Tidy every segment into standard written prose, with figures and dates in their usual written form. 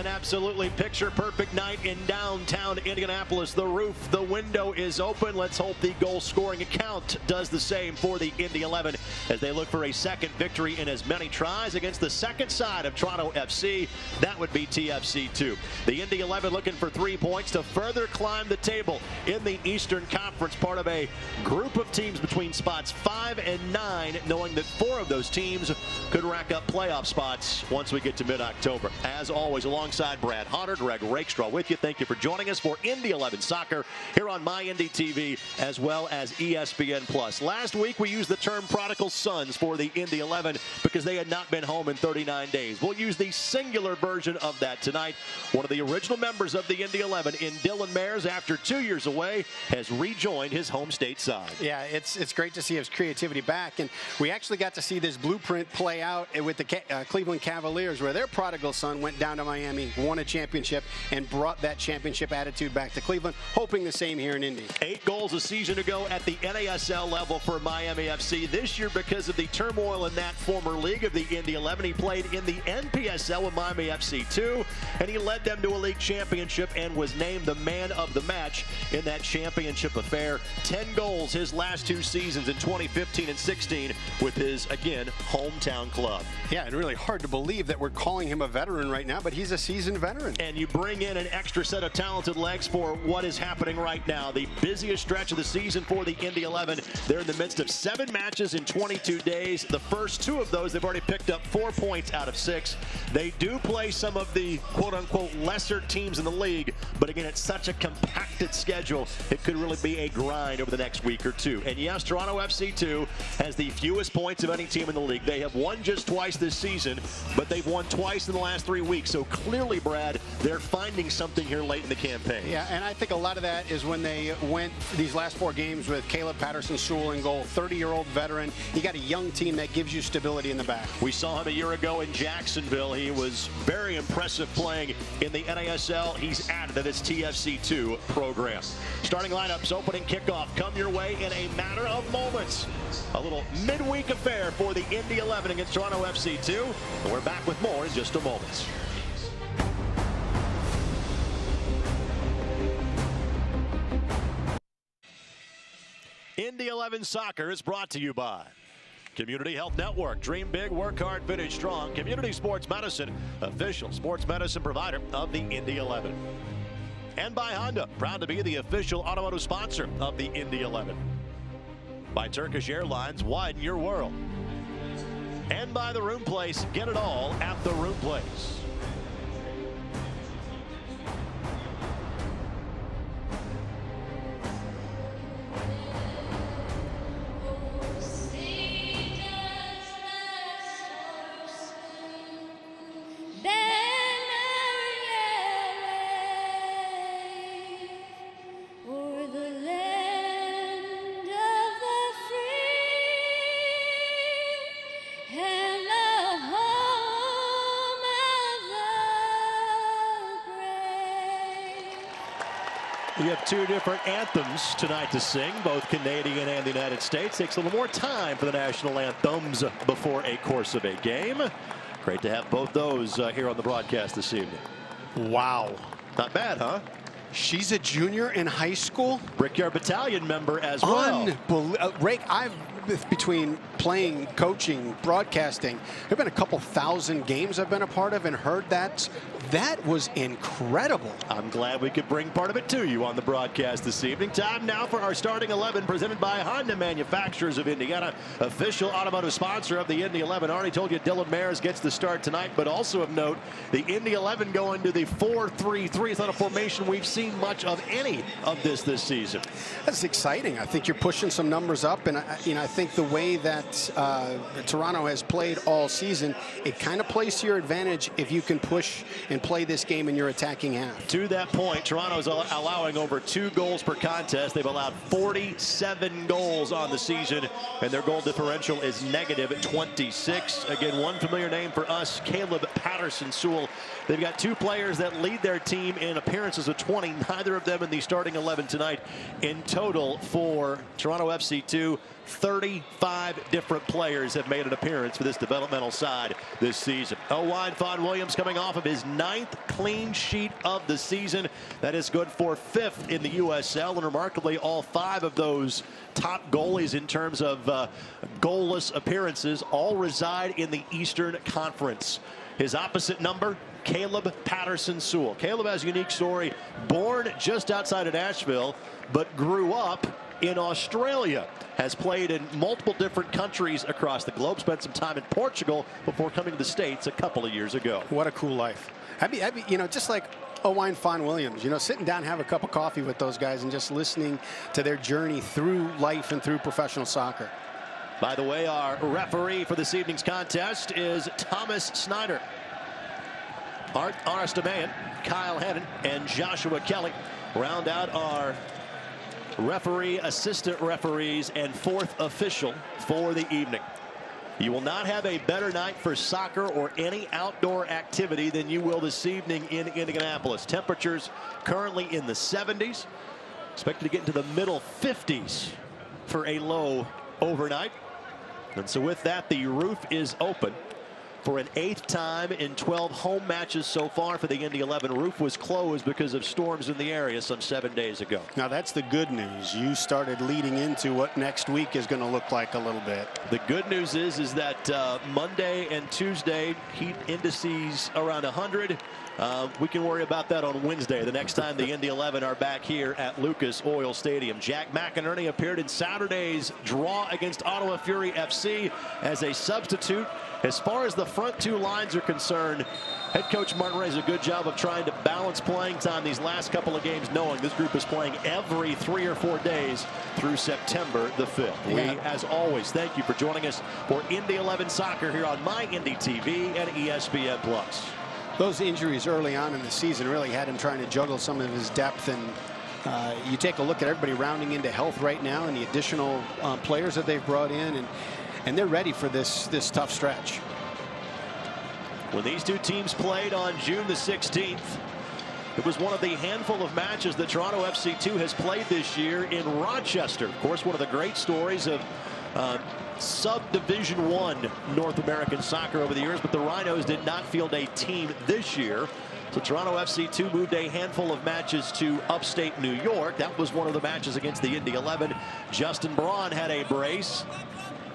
An absolutely picture-perfect night in downtown Indianapolis. The roof, the window is open. Let's hope the goal-scoring account does the same for the Indy 11 as they look for a second victory in as many tries against the second side of Toronto FC. That would be TFC 2. The Indy 11 looking for 3 points to further climb the table in the Eastern Conference, part of a group of teams between spots 5 and 9, knowing that 4 of those teams could rack up playoff spots once we get to mid-October. As always, alongside Brad Hodder, Greg Rakestraw with you. Thank you for joining us for Indy 11 Soccer here on My Indy TV as well as ESPN+. Last week we used the term prodigal sons for the Indy 11 because they had not been home in 39 days. We'll use the singular version of that tonight. One of the original members of the Indy 11 in Dylan Mayers, after 2 years away, has rejoined his home state side. Yeah, it's great to see his creativity back, and we actually got to see this blueprint play out with the Cleveland Cavaliers, where their prodigal son went down to Miami, won a championship, and brought that championship attitude back to Cleveland, hoping the same here in Indy. 8 goals a season ago at the NASL level for Miami FC. This year, because of the turmoil in that former league of the Indy 11, he played in the NPSL with Miami FC 2, and he led them to a league championship and was named the man of the match in that championship affair. 10 goals his last 2 seasons in 2015 and 16 with his, again, hometown club. Yeah, and really hard to believe that we're calling him a veteran right now, but he's a seasoned veteran. And you bring in an extra set of talented legs for what is happening right now. The busiest stretch of the season for the Indy 11. They're in the midst of 7 matches in 22 days. The first 2 of those, they've already picked up 4 points out of 6. They do play some of the quote-unquote lesser teams in the league, but again, it's such a compacted schedule, it could really be a grind over the next week or 2. And yes, Toronto FC 2 has the fewest points of any team in the league. They have won just twice this season, but they've won twice in the last 3 weeks. So clearly, Brad, they're finding something here late in the campaign. Yeah, and I think a lot of that is when they went these last 4 games with Caleb Patterson-Sewell in goal, 30-year-old veteran. You got a young team that gives you stability in the back. We saw him a year ago in Jacksonville. He was very impressive playing in the NASL. He's added to this TFC 2 program. Starting lineups, opening kickoff come your way in a matter of moments. A little midweek affair for the Indy 11 against Toronto FC 2. And we're back with more in just a moment. Indy 11 Soccer is brought to you by Community Health Network. Dream big, work hard, finish strong. Community Sports Medicine, official sports medicine provider of the Indy 11. And by Honda, proud to be the official automotive sponsor of the Indy 11. By Turkish Airlines, widen your world. And by The Room Place, get it all at The Room Place. We have 2 different anthems tonight to sing, both Canadian and the United States. Takes a little more time for the national anthems before a course of a game. Great to have both those here on the broadcast this evening. Wow. Not bad, huh? She's a junior in high school. Brickyard Battalion member as well. Rake, between playing, coaching, broadcasting, there have been a couple thousand games I've been a part of and heard that. That was incredible. I'm glad we could bring part of it to you on the broadcast this evening. Time now for our starting 11 presented by Honda Manufacturers of Indiana, official automotive sponsor of the Indy 11. I already told you Dylan Mayers gets the start tonight, but also of note, the Indy 11 going to the 4-3-3. It's not a formation we've seen much of any of this season. That's exciting. I think you're pushing some numbers up, and I think the way that Toronto has played all season, it kind of plays to your advantage if you can push and play this game in your attacking half. To that point, Toronto's allowing over 2 goals per contest. They've allowed 47 goals on the season, and their goal differential is negative at 26. Again, one familiar name for us, Caleb Patterson-Sewell. They've got 2 players that lead their team in appearances of 20 see neither of them in the starting 11 tonight. In total for Toronto FC2, 35 different players have made an appearance for this developmental side this season. Vaughn Williams coming off of his 9th clean sheet of the season. That is good for 5th in the USL, and remarkably all 5 of those top goalies in terms of goalless appearances all reside in the Eastern Conference. His opposite number, Caleb Patterson-Sewell. Caleb has a unique story. Born just outside of Nashville, but grew up in Australia. Has played in multiple different countries across the globe. Spent some time in Portugal before coming to the States a couple of years ago. What a cool life. I'd be, you know, just like Vaughn Williams, you know, sitting down, have a cup of coffee with those guys and just listening to their journey through life and through professional soccer. By the way, our referee for this evening's contest is Thomas Snyder. Art Aristameyan, Kyle Hannon, and Joshua Kelly round out our referee, assistant referees, and 4th official for the evening. You will not have a better night for soccer or any outdoor activity than you will this evening in Indianapolis. Temperatures currently in the 70s. Expected to get into the middle 50s for a low overnight. And so with that, the roof is open for an 8th time in 12 home matches so far for the Indy 11. Roof was closed because of storms in the area some 7 days ago. Now that's the good news. You started leading into what next week is going to look like a little bit. The good news is that Monday and Tuesday heat indices around 100. We can worry about that on Wednesday, the next time the Indy 11 are back here at Lucas Oil Stadium. Jack McInerney appeared in Saturday's draw against Ottawa Fury FC as a substitute. As far as the front 2 lines are concerned, head coach Martin Ray does a good job of trying to balance playing time these last couple of games, knowing this group is playing every 3 or 4 days through September the 5th. Yeah. We, as always, thank you for joining us for Indy 11 Soccer here on My Indy TV and ESPN+. Those injuries early on in the season really had him trying to juggle some of his depth, and you take a look at everybody rounding into health right now and the additional players that they've brought in, and they're ready for this tough stretch. When these 2 teams played on June the 16th, it was one of the handful of matches that Toronto FC2 has played this year in Rochester. Of course, one of the great stories of Subdivision 1 North American soccer over the years, but the Rhinos did not field a team this year. So Toronto FC2 moved a handful of matches to upstate New York. That was one of the matches against the Indy 11. Justin Braun had a brace.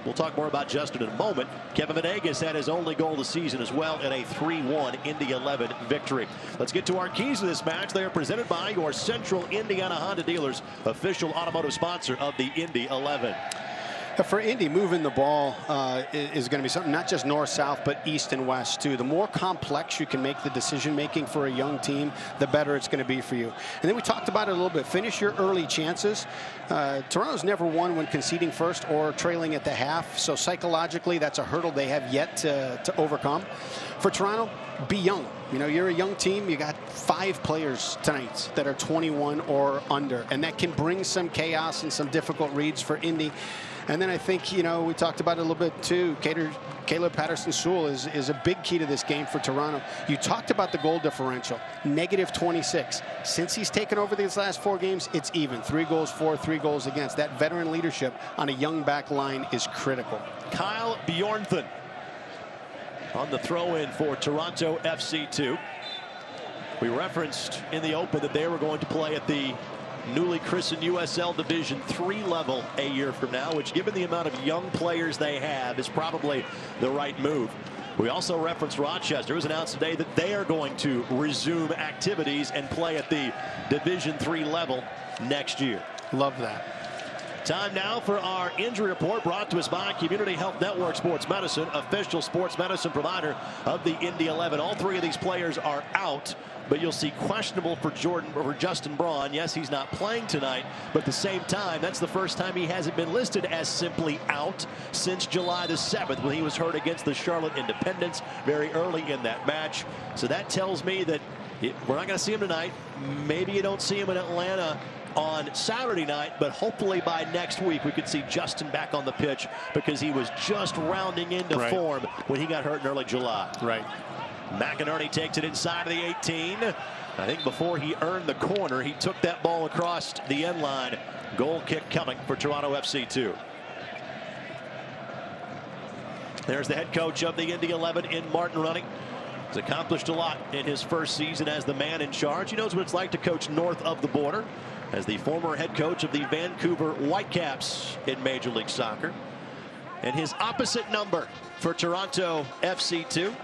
We'll talk more about Justin in a moment. Kevin Venegas had his only goal of the season as well in a 3-1 Indy 11 victory. Let's get to our keys to this match. They are presented by your Central Indiana Honda dealers, official automotive sponsor of the Indy 11. For Indy, moving the ball is going to be something not just north-south, but east and west, too. The more complex you can make the decision-making for a young team, the better it's going to be for you. And then we talked about it a little bit. Finish your early chances. Toronto's never won when conceding first or trailing at the half, so psychologically, that's a hurdle they have yet to overcome. For Toronto, be young. You know, you're a young team. You got 5 players tonight that are 21 or under, and that can bring some chaos and some difficult reads for Indy. And then I think, you know, we talked about it a little bit too. Caleb Patterson-Sewell is a big key to this game for Toronto. You talked about the goal differential, -26. Since he's taken over these last 4 games, it's even. 3 goals for, 3 goals against. That veteran leadership on a young back line is critical. Kyle Bjornthen on the throw-in for Toronto FC2. We referenced in the open that they were going to play at the newly christened USL Division 3 level a year from now, which, given the amount of young players they have, is probably the right move. We also referenced Rochester. It was announced today that they are going to resume activities and play at the Division 3 level next year. Love that. Time now for our injury report, brought to us by Community Health Network Sports Medicine, official sports medicine provider of the Indy 11. All 3 of these players are out, but you'll see questionable for Justin Braun. Yes, he's not playing tonight, but at the same time, that's the first time he hasn't been listed as simply out since July the 7th when he was hurt against the Charlotte Independents very early in that match. So that tells me that we're not going to see him tonight. Maybe you don't see him in Atlanta on Saturday night, but hopefully by next week we could see Justin back on the pitch, because he was just rounding into form when he got hurt in early July. Right. McInerney takes it inside of the 18. I think before he earned the corner, he took that ball across the end line. Goal kick coming for Toronto FC2. There's the head coach of the Indy 11 in Martin Running. He's accomplished a lot in his first season as the man in charge. He knows what it's like to coach north of the border as the former head coach of the Vancouver Whitecaps in Major League Soccer. And his opposite number for Toronto FC2,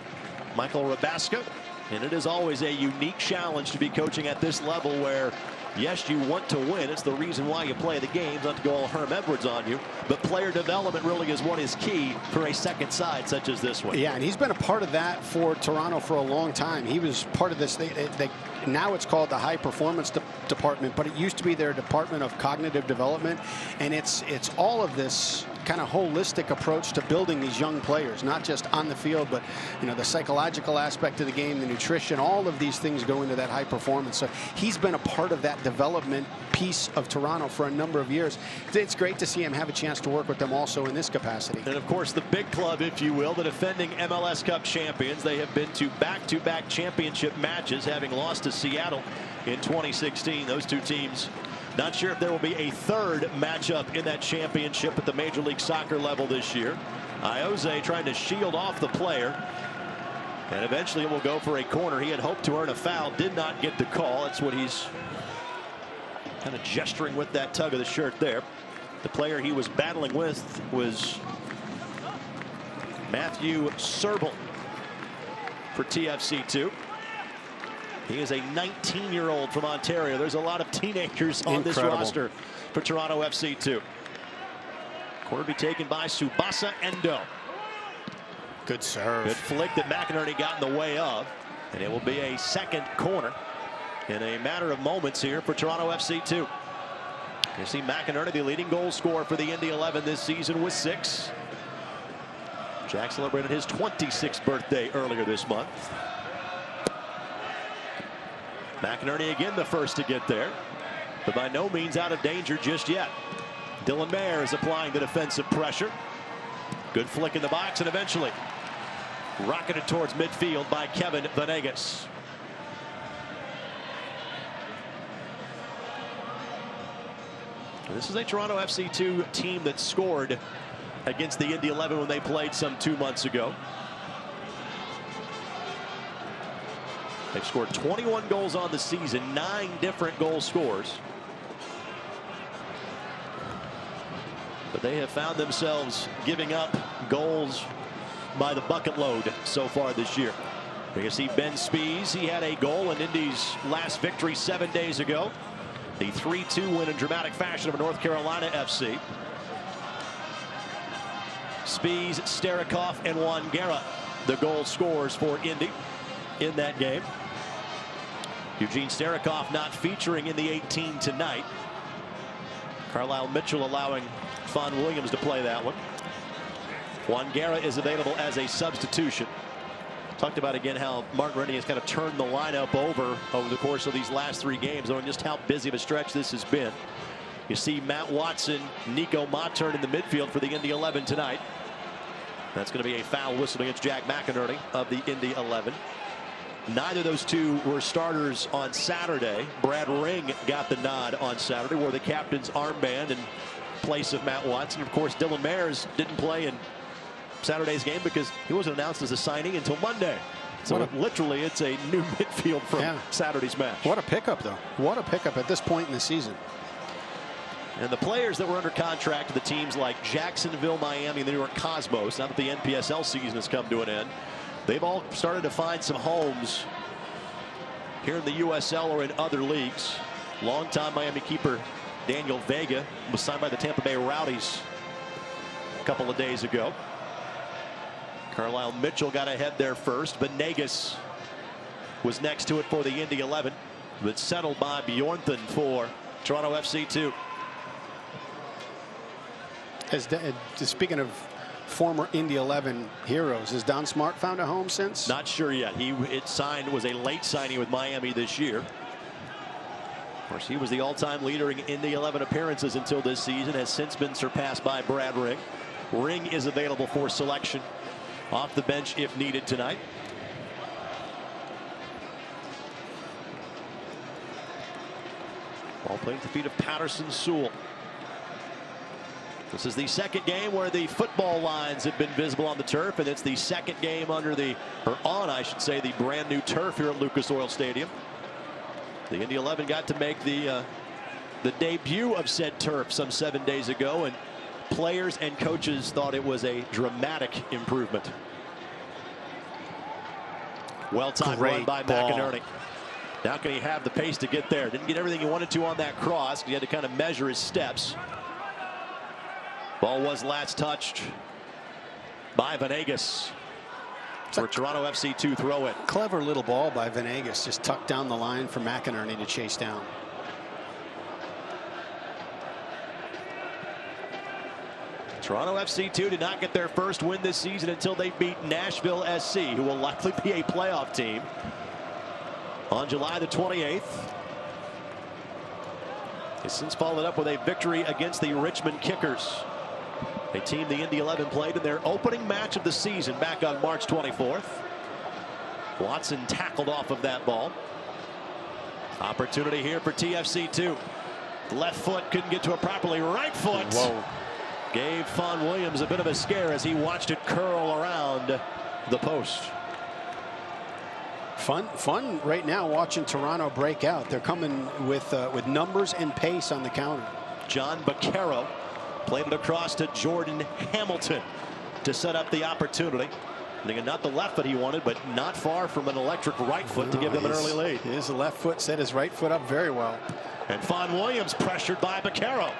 Michael Rabasco. And it is always a unique challenge to be coaching at this level where, yes, you want to win. It's the reason why you play the games, not to go all Herm Edwards on you. But player development really is what is key for a second side such as this one. Yeah, and he's been a part of that for Toronto for a long time. He was part of this. Now it's called the high performance department, but it used to be their department of cognitive development. And it's all of this kind of holistic approach to building these young players, not just on the field, but the psychological aspect of the game, the nutrition, all of these things go into that high performance. So he's been a part of that development piece of Toronto for a number of years. It's great to see him have a chance to work with them also in this capacity. And of course the big club, if you will, the defending MLS Cup champions. They have been to back-to-back championship matches, having lost to Seattle in 2016. Those two teams, not sure if there will be a third matchup in that championship at the Major League Soccer level this year. Ioze trying to shield off the player, and eventually it will go for a corner. He had hoped to earn a foul, did not get the call. That's what he's kind of gesturing with, that tug of the shirt there. The player he was battling with was Matthew Serbel for TFC2. He is a 19-year-old from Ontario. There's a lot of teenagers on this roster for Toronto FC2. Corner be taken by Tsubasa Endo. Good serve. Good flick that McInerney got in the way of. And it will be a second corner in a matter of moments here for Toronto FC2. You see McInerney, the leading goal scorer for the Indy 11 this season, with 6. Jack celebrated his 26th birthday earlier this month. McInerney again the first to get there, but by no means out of danger just yet. Dylan Mayer is applying the defensive pressure. Good flick in the box, and eventually rocketed towards midfield by Kevin Venegas. This is a Toronto FC2 team that scored against the Indy 11 when they played some 2 months ago. They've scored 21 goals on the season, 9 different goal scorers. But they have found themselves giving up goals by the bucket load so far this year. You see Ben Spees, he had a goal in Indy's last victory 7 days ago. The 3-2 win in dramatic fashion over North Carolina FC. Spees, Starikoff, and Wangera, the goal scorers for Indy in that game. Eugene Starikoff not featuring in the 18 tonight. Carlisle Mitchell allowing Vaughn Williams to play that one. Wangera is available as a substitution. Talked about again how Mark Rennie has kind of turned the lineup over the course of these last 3 games, knowing just how busy of a stretch this has been. You see Matt Watson, Nico Mattern in the midfield for the Indy 11 tonight. That's going to be a foul whistle against Jack McInerney of the Indy 11. Neither of those two were starters on Saturday. Brad Ring got the nod on Saturday, wore the captain's armband in place of Matt Watson. Of course, Dylan Mayers didn't play in Saturday's game because he wasn't announced as a signing until Monday. So literally it's a new midfield from Saturday's match. What a pickup, though. What a pickup at this point in the season. And the players that were under contract to the teams like Jacksonville, Miami, and the New York Cosmos, now that the NPSL season has come to an end, they've all started to find some homes here in the USL or in other leagues. Longtime Miami keeper Daniel Vega was signed by the Tampa Bay Rowdies a couple of days ago. Carlisle Mitchell got ahead there first. Venegas was next to it for the Indy 11, but settled by Bjornthen for Toronto FC2. Speaking of former Indy 11 heroes, has Don Smart found a home since? Not sure yet. Was a late signing with Miami this year. Of course, he was the all-time leader in Indy 11 appearances until this season, has since been surpassed by Brad Ring. Ring is available for selection off the bench if needed tonight. Ball played at the feet of Patterson Sewell. This is the second game where the football lines have been visible on the turf, and it's the second game on, I should say, the brand new turf here at Lucas Oil Stadium. The Indy 11 got to make the debut of said turf some 7 days ago, and players and coaches thought it was a dramatic improvement. Well-timed run by McInerney. Now can he have the pace to get there? Didn't get everything he wanted to on that cross. He had to kind of measure his steps. Ball was last touched by Venegas for Toronto FC to throw it. Clever little ball by Venegas, just tucked down the line for McInerney to chase down. Toronto FC2 did not get their first win this season until they beat Nashville SC, who will likely be a playoff team, on July the 28th. They since followed up with a victory against the Richmond Kickers, a team the Indy 11 played in their opening match of the season back on March 24th. Watson tackled off of that ball. Opportunity here for TFC2. Left foot couldn't get to it properly. Right foot. Whoa. Gave Vaughn Williams a bit of a scare as he watched it curl around the post. Fun right now watching Toronto break out. They're coming with numbers and pace on the counter. John Baccaro played it across to Jordan Hamilton to set up the opportunity. Not the left foot he wanted, but not far from an electric right foot to give them an early lead. His left foot set his right foot up very well. And Vaughn Williams pressured by Baccaro.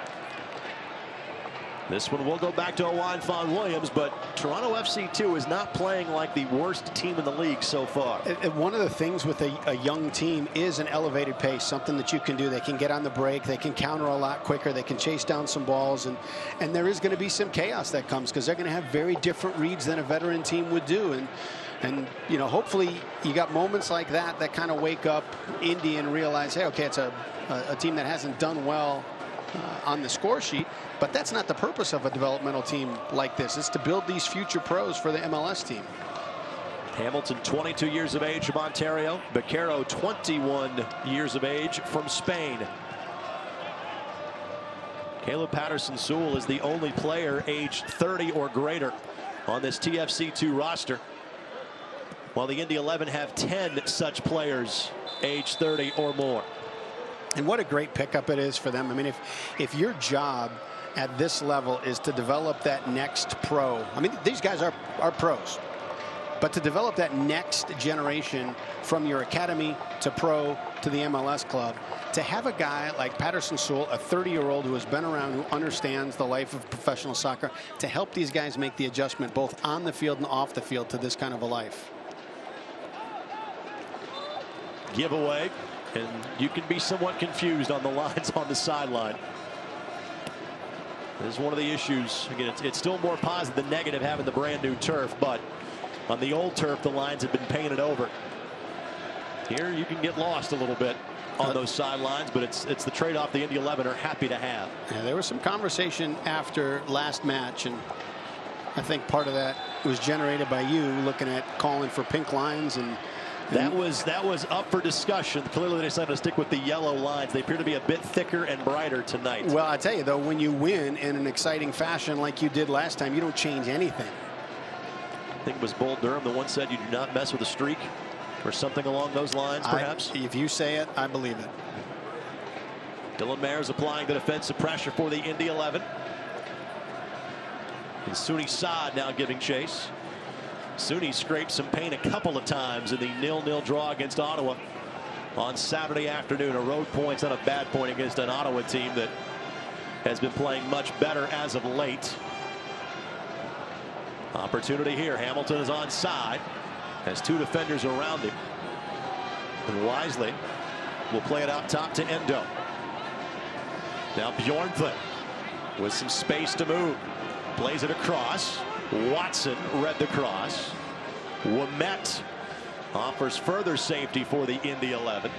This one will go back to Vaughn Williams, but Toronto FC2 is not playing like the worst team in the league so far. One of the things with a young team is an elevated pace, something that you can do. They can get on the break, they can counter a lot quicker, they can chase down some balls, and there is going to be some chaos that comes because they're going to have very different reads than a veteran team would do. And you know, hopefully you got moments like that kind of wake up Indy and realize, hey, okay, it's a team that hasn't done well on the score sheet, but that's not the purpose of a developmental team like this. It's to build these future pros for the MLS team. Hamilton, 22 years of age from Ontario. Baccaro, 21 years of age from Spain. Caleb Patterson Sewell is the only player aged 30 or greater on this TFC2 roster, while the Indy 11 have 10 such players aged 30 or more. And what a great pickup it is for them. I mean, if your job at this level is to develop that next pro, I mean, these guys are pros, but to develop that next generation from your academy to pro to the MLS club, to have a guy like Patterson Sewell, a 30-year-old who has been around, who understands the life of professional soccer, to help these guys make the adjustment both on the field and off the field to this kind of a life. Giveaway. And you can be somewhat confused on the lines on the sideline. This is one of the issues. Again, it's still more positive than negative having the brand new turf, but on the old turf, the lines have been painted over. Here, you can get lost a little bit on those sidelines, but it's the trade-off the Indy 11 are happy to have. Yeah, there was some conversation after last match, and I think part of that was generated by you looking at calling for pink lines, and that was up for discussion. Clearly they decided to stick with the yellow lines. They appear to be a bit thicker and brighter tonight. Well, I tell you though, when you win in an exciting fashion like you did last time, you don't change anything. I think it was Bull Durham the one said you do not mess with a streak or something along those lines, perhaps. If you say it, I believe it. Dylan Mayers applying the defensive pressure for the Indy 11. And Sooney Saad now giving chase. Sooney scraped some paint a couple of times in the 0-0 draw against Ottawa on Saturday afternoon. A road point's not a bad point against an Ottawa team that has been playing much better as of late. Opportunity here. Hamilton is onside. Has two defenders around him. And Wisely will play it out top to Endo. Now Bjornthal with some space to move. Plays it across. Watson read the cross. Ouimet offers further safety for the Indy 11.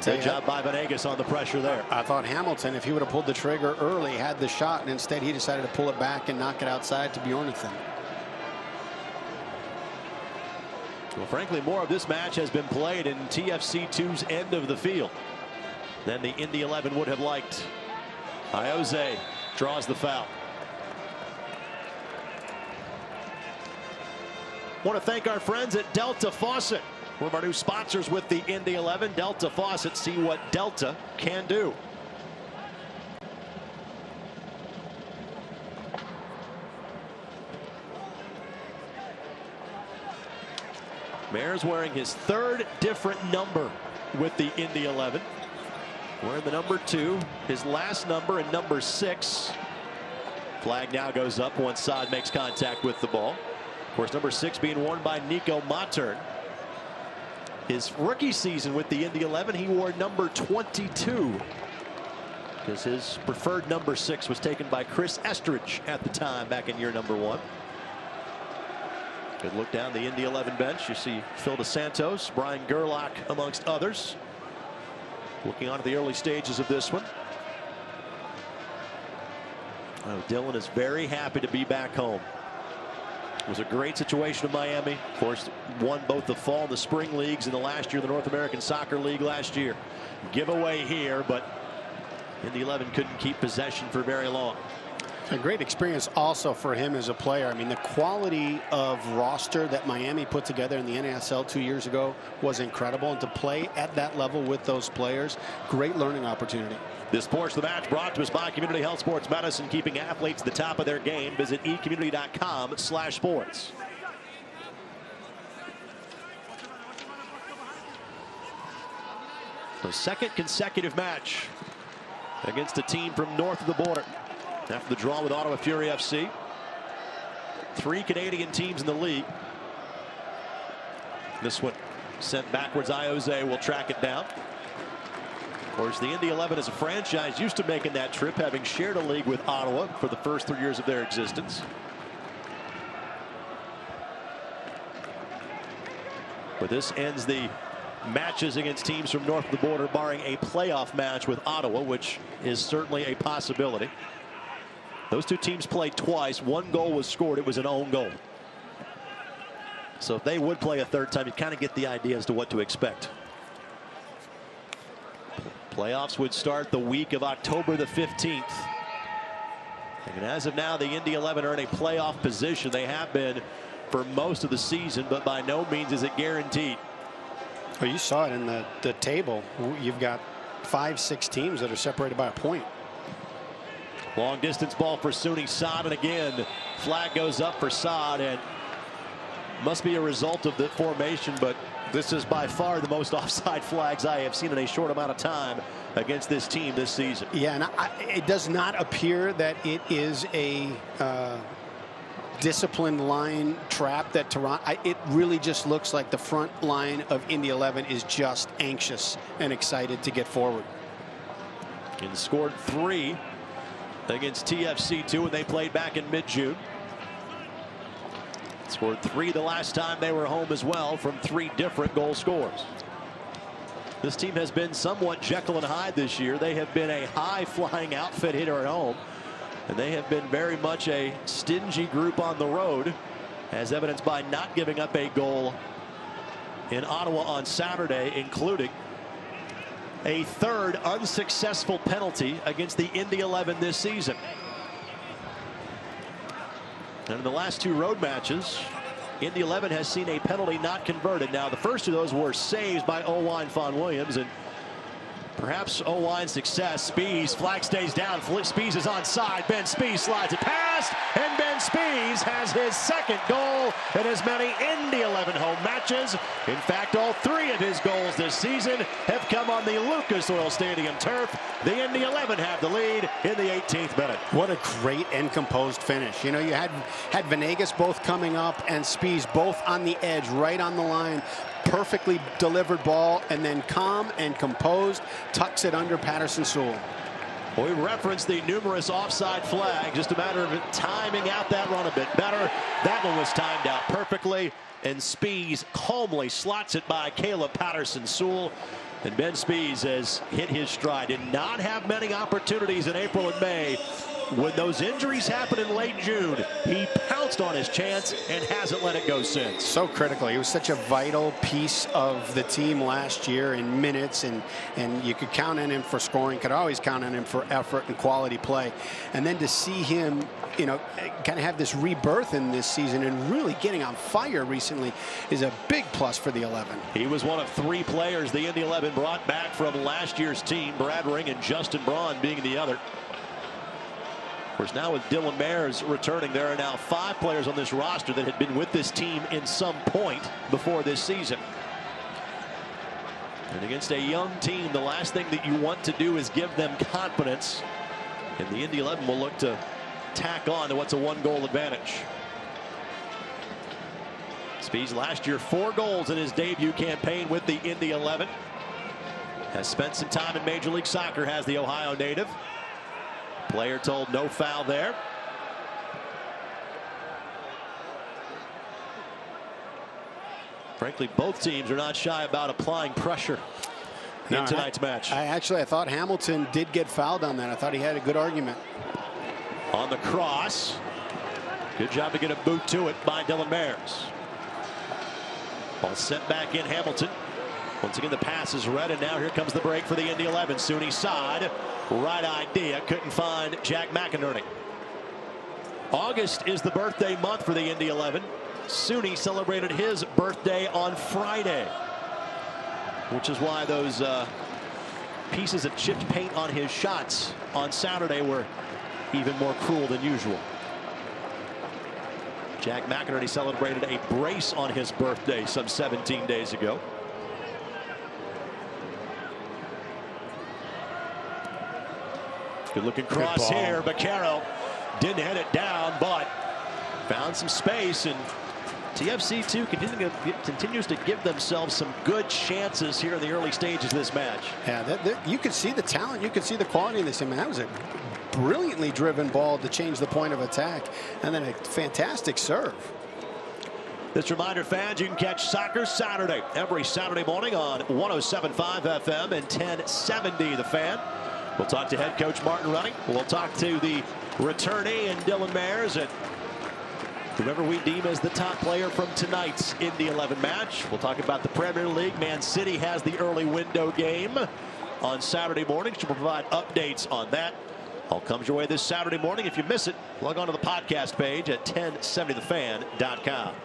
Good job by Venegas on the pressure there. I thought Hamilton, if he would have pulled the trigger early, had the shot, and instead he decided to pull it back and knock it outside to Bjornthal. Well, frankly, more of this match has been played in TFC2's end of the field than the Indy 11 would have liked. Iose draws the foul. Want to thank our friends at Delta Faucet, one of our new sponsors with the Indy 11. Delta Faucet, see what Delta can do. Mayor's wearing his third different number with the Indy 11. Wearing the number 2, his last number, and number 6. Flag now goes up once Saad makes contact with the ball. Of course, number 6 being worn by Nico Mattern. His rookie season with the Indy 11, he wore number 22. Because his preferred number 6 was taken by Chris Estridge at the time back in year number 1. Good look down the Indy 11 bench. You see Phil DeSantos, Brian Gerlach amongst others. Looking on at the early stages of this one. Oh, Dylan is very happy to be back home. It was a great situation in Miami. Of course, won both the fall and the spring leagues in the last year, the North American Soccer League last year. Giveaway here, but Indy 11 couldn't keep possession for very long. A great experience also for him as a player. I mean, the quality of roster that Miami put together in the NASL 2 years ago was incredible. And to play at that level with those players, great learning opportunity. This portion of the match brought to us by Community Health Sports Medicine, keeping athletes at the top of their game. Visit ecommunity.com/sports. The second consecutive match against a team from north of the border. After the draw with Ottawa Fury FC. 3 Canadian teams in the league. This one sent backwards. Iose will track it down. Of course, the Indy 11 as a franchise used to making that trip, having shared a league with Ottawa for the first 3 years of their existence. But this ends the matches against teams from north of the border, barring a playoff match with Ottawa, which is certainly a possibility. Those two teams played twice. 1 goal was scored. It was an own goal. So if they would play a third time, you kind of get the idea as to what to expect. Playoffs would start the week of October the 15th. And as of now, the Indy 11 are in a playoff position. They have been for most of the season, but by no means is it guaranteed. Well, you saw it in the table. You've got 5-6 teams that are separated by a point. Long distance ball for Suni Saad, and again flag goes up for Saad, and must be a result of the formation, but this is by far the most offside flags I have seen in a short amount of time against this team this season. Yeah, and it does not appear that it is a disciplined line trap that Toronto. It really just looks like the front line of Indy 11 is just anxious and excited to get forward. And scored 3 against TFC2 when they played back in mid-June. Scored 3 the last time they were home as well from 3 different goal scorers. This team has been somewhat Jekyll and Hyde this year. They have been a high-flying outfit hitter at home, and they have been very much a stingy group on the road, as evidenced by not giving up a goal in Ottawa on Saturday, including a 3rd unsuccessful penalty against the Indy 11 this season. And in the last 2 road matches, Indy 11 has seen a penalty not converted. Now, the first of those were saves by Vaughn Williams, and perhaps Owine's success. Spees, flag stays down. Spees is onside. Ben Spees slides it past, and Ben Spees has his 2nd goal in as many Indy 11 home matches. In fact, all 3 of his goals this season have come on the Lucas Oil Stadium turf. The Indy 11 have the lead in the 18th minute. What a great and composed finish. You know, you had Venegas both coming up and Spees both on the edge, right on the line. Perfectly delivered ball, and then calm and composed tucks it under Patterson Sewell. Well, we referenced the numerous offside flags. Just a matter of timing out that run a bit better. That one was timed out perfectly, and Spees calmly slots it by Caleb Patterson Sewell. And Ben Spees has hit his stride. Did not have many opportunities in April and May when those injuries happened in late June, he pounced on his chance and hasn't let it go since. So critical. He was such a vital piece of the team last year in minutes, and you could count on him for scoring, could always count on him for effort and quality play. And then to see him, kind of have this rebirth in this season and really getting on fire recently is a big plus for the 11. He was one of 3 players the Indy 11 brought back from last year's team, Brad Ring and Justin Braun being the other. Of course, now with Dylan Mayers returning, there are now 5 players on this roster that had been with this team in some point before this season. And against a young team, the last thing that you want to do is give them confidence. And the Indy 11 will look to tack on to what's a 1-goal advantage. Speeds last year 4 goals in his debut campaign with the Indy 11. Has spent some time in Major League Soccer, has the Ohio native. Player told no foul there. Frankly, both teams are not shy about applying pressure in tonight's match. I thought Hamilton did get fouled on that. I thought he had a good argument. On the cross. Good job to get a boot to it by Dylan Mayers. Ball sent back in Hamilton. Once again, the pass is read, and now here comes the break for the Indy 11. SUNY side. Right idea. Couldn't find Jack McInerney. August is the birthday month for the Indy 11. SUNY celebrated his birthday on Friday, which is why those pieces of chipped paint on his shots on Saturday were even more cruel than usual. Jack McInerney celebrated a brace on his birthday some 17 days ago. Good looking cross here. Baquero didn't hit it down, but found some space, and TFC2 continues to give themselves some good chances here in the early stages of this match. Yeah, you could see the talent, you could see the quality in this. I mean, that was a brilliantly driven ball to change the point of attack, and then a fantastic serve. This reminder, fans, you can catch Soccer Saturday every Saturday morning on 107.5 FM and 1070 The Fan. We'll talk to head coach Martin Running. We'll talk to the returnee and Dylan Mayers, and whoever we deem as the top player from tonight's Indy 11 match. We'll talk about the Premier League. Man City has the early window game on Saturday mornings to provide updates on that. All comes your way this Saturday morning. If you miss it, log on to the podcast page at 1070thefan.com.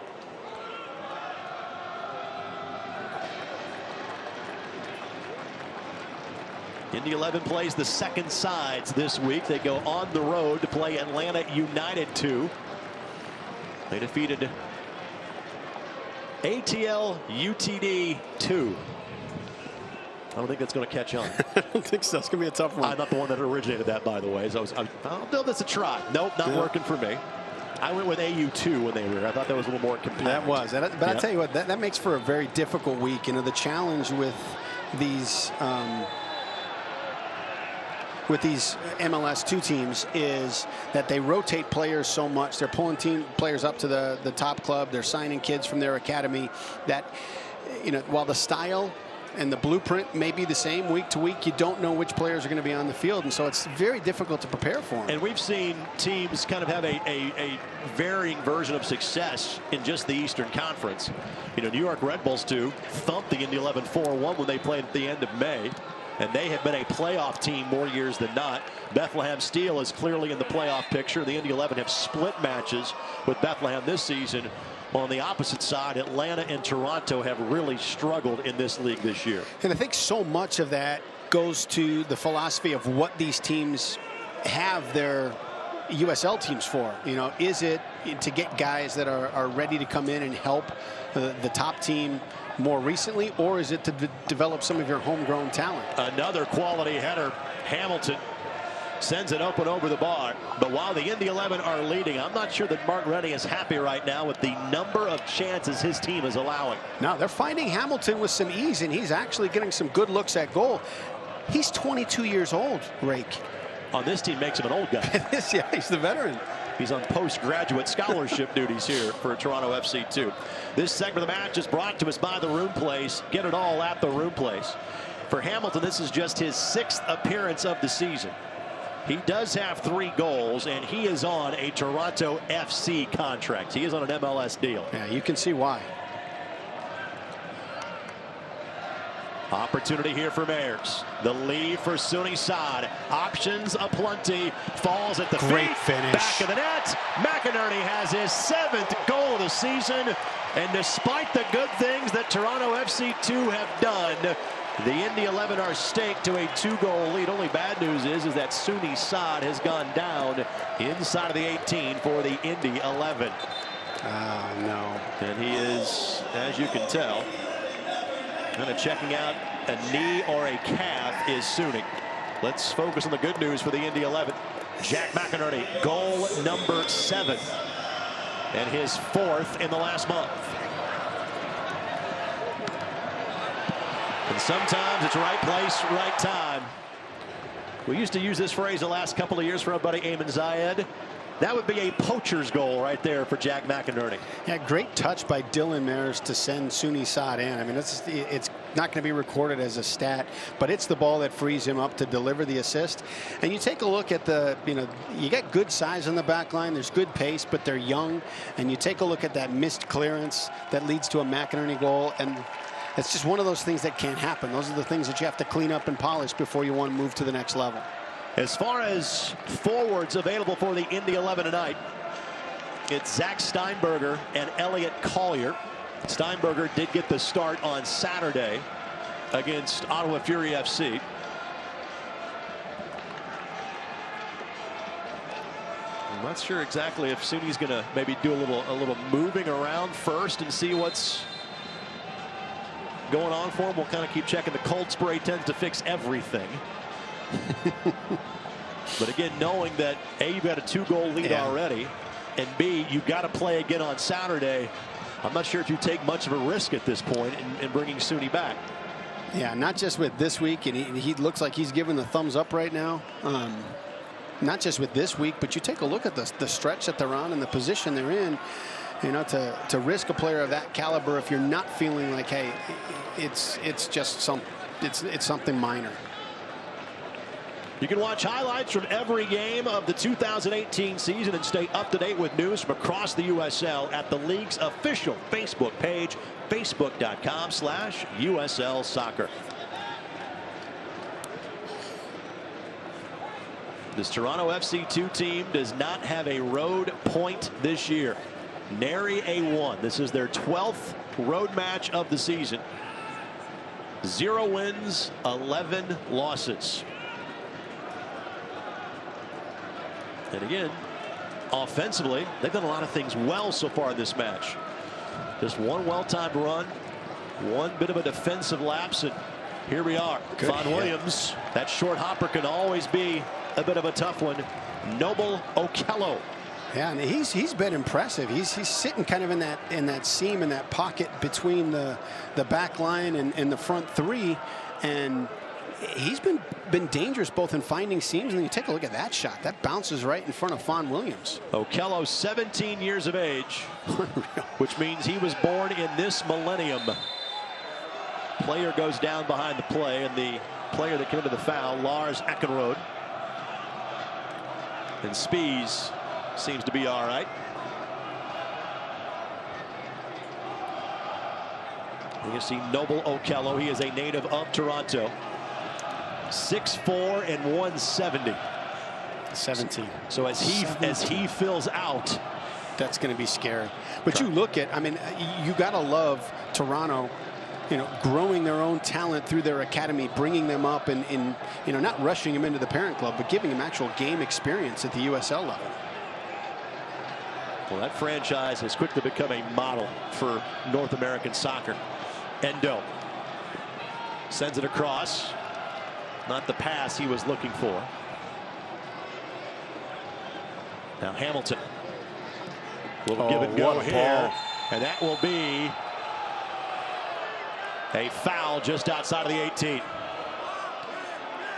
Indy 11 plays the second sides this week. They go on the road to play Atlanta United 2. They defeated ATL UTD 2. I don't think that's going to catch on. I don't think so. It's going to be a tough one. I'm not the one that originated that, by the way. So I'll give this a try. Nope, not working for me. I went with AU2 when they were here. I thought that was a little more compact. That was. But I tell you what, that makes for a very difficult week. The challenge with these MLS2 teams is that they rotate players so much. They're pulling players up to the top club. They're signing kids from their academy that, while the style and the blueprint may be the same week to week, you don't know which players are going to be on the field, and so it's very difficult to prepare for them. And we've seen teams kind of have a varying version of success in just the Eastern Conference. New York Red Bulls 2 thumped the Indy 11 4-1 when they played at the end of May. And they have been a playoff team more years than not. Bethlehem Steel is clearly in the playoff picture. The Indy 11 have split matches with Bethlehem this season. On the opposite side, Atlanta and Toronto have really struggled in this league this year. And I think so much of that goes to the philosophy of what these teams have their USL teams for. Is it to get guys that are ready to come in and help the top team more recently, or is it to develop some of your homegrown talent? Another quality header. Hamilton sends it open over the bar. But while the Indy 11 are leading, I'm not sure that Mark Rennie is happy right now with the number of chances his team is allowing. No, they're finding Hamilton with some ease, and he's actually getting some good looks at goal. He's 22 years old, Rake. On this team makes him an old guy. Yeah, he's the veteran. He's on postgraduate scholarship duties here for Toronto FC 2. This segment of the match is brought to us by the Room Place. Get it all at the Room Place. For Hamilton, this is just his 6th appearance of the season. He does have 3 goals, and he is on a Toronto FC contract. He is on an MLS deal. Yeah, you can see why. Opportunity here for Mares. The lead for Sunny Saad. Options aplenty. Falls at the Great feet. finish. Back of the net. McInerney has his 7th goal of the season. And despite the good things that Toronto FC2 have done, the Indy 11 are staked to a 2-goal lead. Only bad news is that Sunny Saad has gone down inside of the 18 for the Indy 11. Oh, no. And he is, as you can tell, kind of checking out a knee or a calf is Sunny. Let's focus on the good news for the Indy 11. Jack McInerney, goal number 7. And his 4th in the last month. And sometimes it's right place, right time. We used to use this phrase the last couple of years for our buddy Eamon Zayed. That would be a poacher's goal right there for Jack McInerney. Yeah, great touch by Dylan Mares to send Sunny Saad in. I mean, it's not going to be recorded as a stat, but it's the ball that frees him up to deliver the assist. And you take a look at the, you got good size on the back line. There's good pace, but they're young. And you take a look at that missed clearance that leads to a McInerney goal. And it's just one of those things that can't happen. Those are the things that you have to clean up and polish before you want to move to the next level. As far as forwards available for the Indy 11 tonight, it's Zach Steinberger and Elliot Collier. Steinberger did get the start on Saturday against Ottawa Fury FC. I'm not sure exactly if Sunny's going to maybe do a little moving around first and see what's going on for him. We'll kind of keep checking. The cold spray tends to fix everything. But again, knowing that A, you've got a 2-goal lead already, and B, you've got to play again on Saturday, I'm not sure if you take much of a risk at this point in bringing Sunny back. Yeah, not just with this week, and he looks like he's giving the thumbs up right now. Not just with this week, but you take a look at the stretch that they're on and the position they're in. To risk a player of that caliber if you're not feeling like, hey, it's just something minor. You can watch highlights from every game of the 2018 season and stay up to date with news from across the USL at the league's official Facebook page, facebook.com/USL Soccer. This Toronto FC2 team does not have a road point this year. Nary a one. This is their 12th road match of the season. 0 wins, 11 losses. And again, offensively, they've done a lot of things well so far in this match. Just one well-timed run, one bit of a defensive lapse, and here we are. Vaughn Williams, that short hopper can always be a bit of a tough one. Noble Okello. Yeah, and he's been impressive. He's sitting kind of in that seam, in that pocket between the back line and the front 3, and he's been dangerous both in finding seams, and then you take a look at that shot. That bounces right in front of Vaughn Williams. Okello, 17 years of age, which means he was born in this millennium. Player goes down behind the play, and the player that committed the foul, Lars Eckenrode. And Spies seems to be all right. You can see Noble Okello. He is a native of Toronto. 6'4" and 170. 17. So as he fills out, that's going to be scary. But you look at, I mean, you got to love Toronto, growing their own talent through their academy, bringing them up and not rushing them into the parent club, but giving them actual game experience at the USL level. Well, that franchise has quickly become a model for North American soccer. Endo sends it across. Not the pass he was looking for. Now Hamilton. Little give and go here. And that will be a foul just outside of the 18.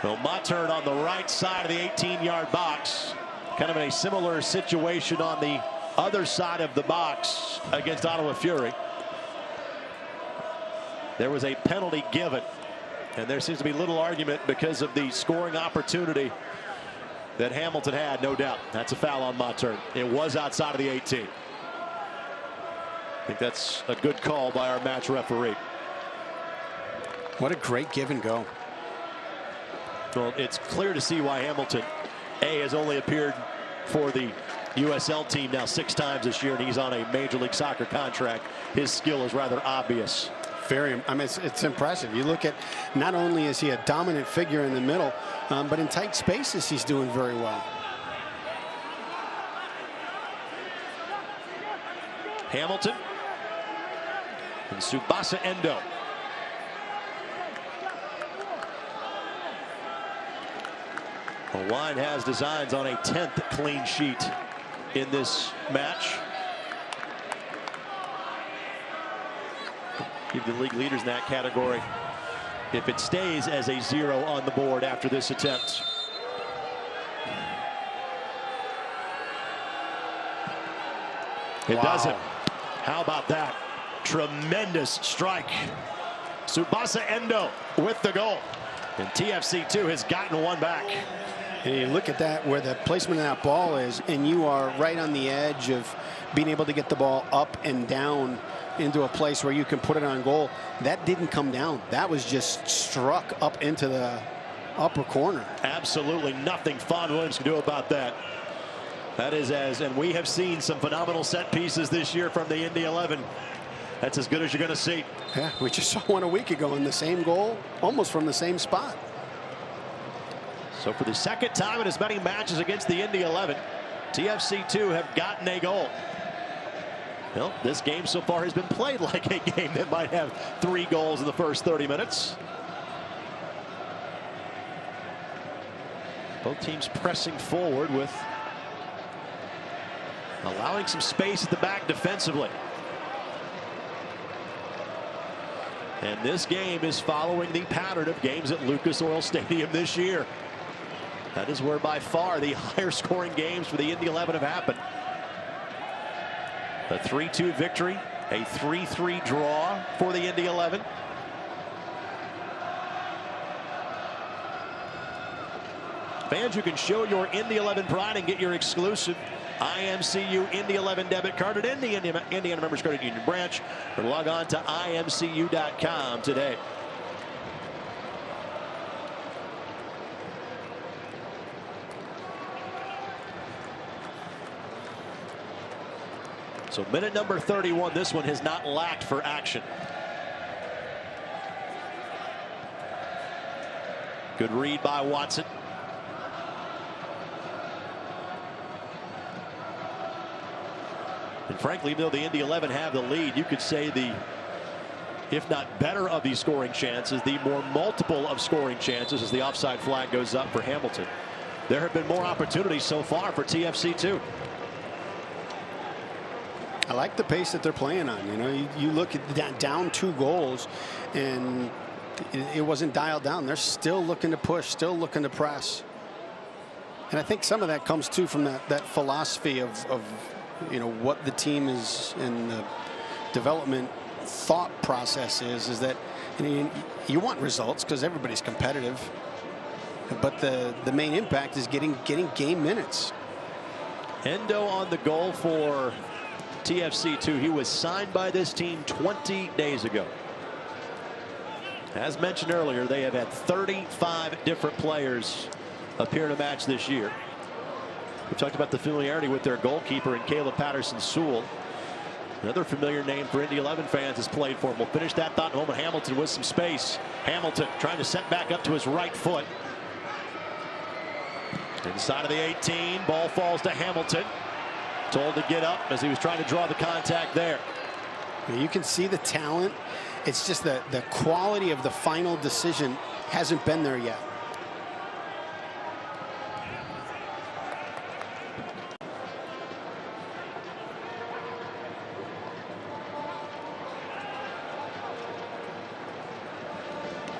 Well, Mattern on the right side of the 18-yard box. Kind of in a similar situation on the other side of the box against Ottawa Fury. There was a penalty given. And there seems to be little argument because of the scoring opportunity that Hamilton had, no doubt. That's a foul on Mattern. It was outside of the 18. I think that's a good call by our match referee. What a great give and go. Well, it's clear to see why Hamilton, has only appeared for the USL team now 6 times this year, and he's on a Major League Soccer contract. His skill is rather obvious. I mean, it's impressive. You look at, not only is he a dominant figure in the middle, but in tight spaces he's doing very well. Hamilton and Tsubasa Endo. The line has designs on a 10th clean sheet in this match. Give the league leaders in that category if it stays as a 0 on the board after this attempt. It doesn't. How about that? Tremendous strike. Tsubasa Endo with the goal. And TFC2 has gotten one back. And you look at that, where the placement of that ball is, and you are right on the edge of being able to get the ball up and down into a place where you can put it on goal. That didn't come down. That was just struck up into the upper corner. Absolutely nothing Vaughn Williams can do about that. That is and we have seen some phenomenal set pieces this year from the Indy 11. That's as good as you're going to see. Yeah, we just saw one a week ago in the same goal, almost from the same spot. So for the second time in as many matches against the Indy 11, TFC2 have gotten a goal. Well, this game so far has been played like a game that might have 3 goals in the first 30 minutes. Both teams pressing forward with allowing some space at the back defensively. And this game is following the pattern of games at Lucas Oil Stadium this year. That is where by far the higher scoring games for the Indy 11 have happened. A 3-2 victory, a 3-3 draw for the Indy 11. Fans, you can show your Indy 11 pride and get your exclusive IMCU Indy 11 debit card at any Indiana Members Credit Union branch, or log on to imcu.com today. So minute number 31, this one has not lacked for action. Good read by Watson. And frankly, even though the Indy 11 have the lead, you could say the, if not better of these scoring chances, the more multiple of scoring chances as the offside flag goes up for Hamilton. There have been more opportunities so far for TFC2. I like the pace that they're playing on. You know, you look at down 2 goals, and it wasn't dialed down. They're still looking to push, still looking to press. And I think some of that comes too from that philosophy of you know, what the team is in the development thought process is that, you know, you want results because everybody's competitive, but the main impact is getting game minutes. Endo on the goal for TFC2. He was signed by this team 20 days ago. As mentioned earlier, they have had 35 different players appear in a match this year. We talked about the familiarity with their goalkeeper and Caleb Patterson-Sewell. Another familiar name for Indy 11 fans has played for him. We'll finish that thought in a moment. Hamilton with some space. Hamilton trying to set back up to his right foot. Inside of the 18, ball falls to Hamilton. Told to get up as he was trying to draw the contact there. You can see the talent. It's just the quality of the final decision hasn't been there yet.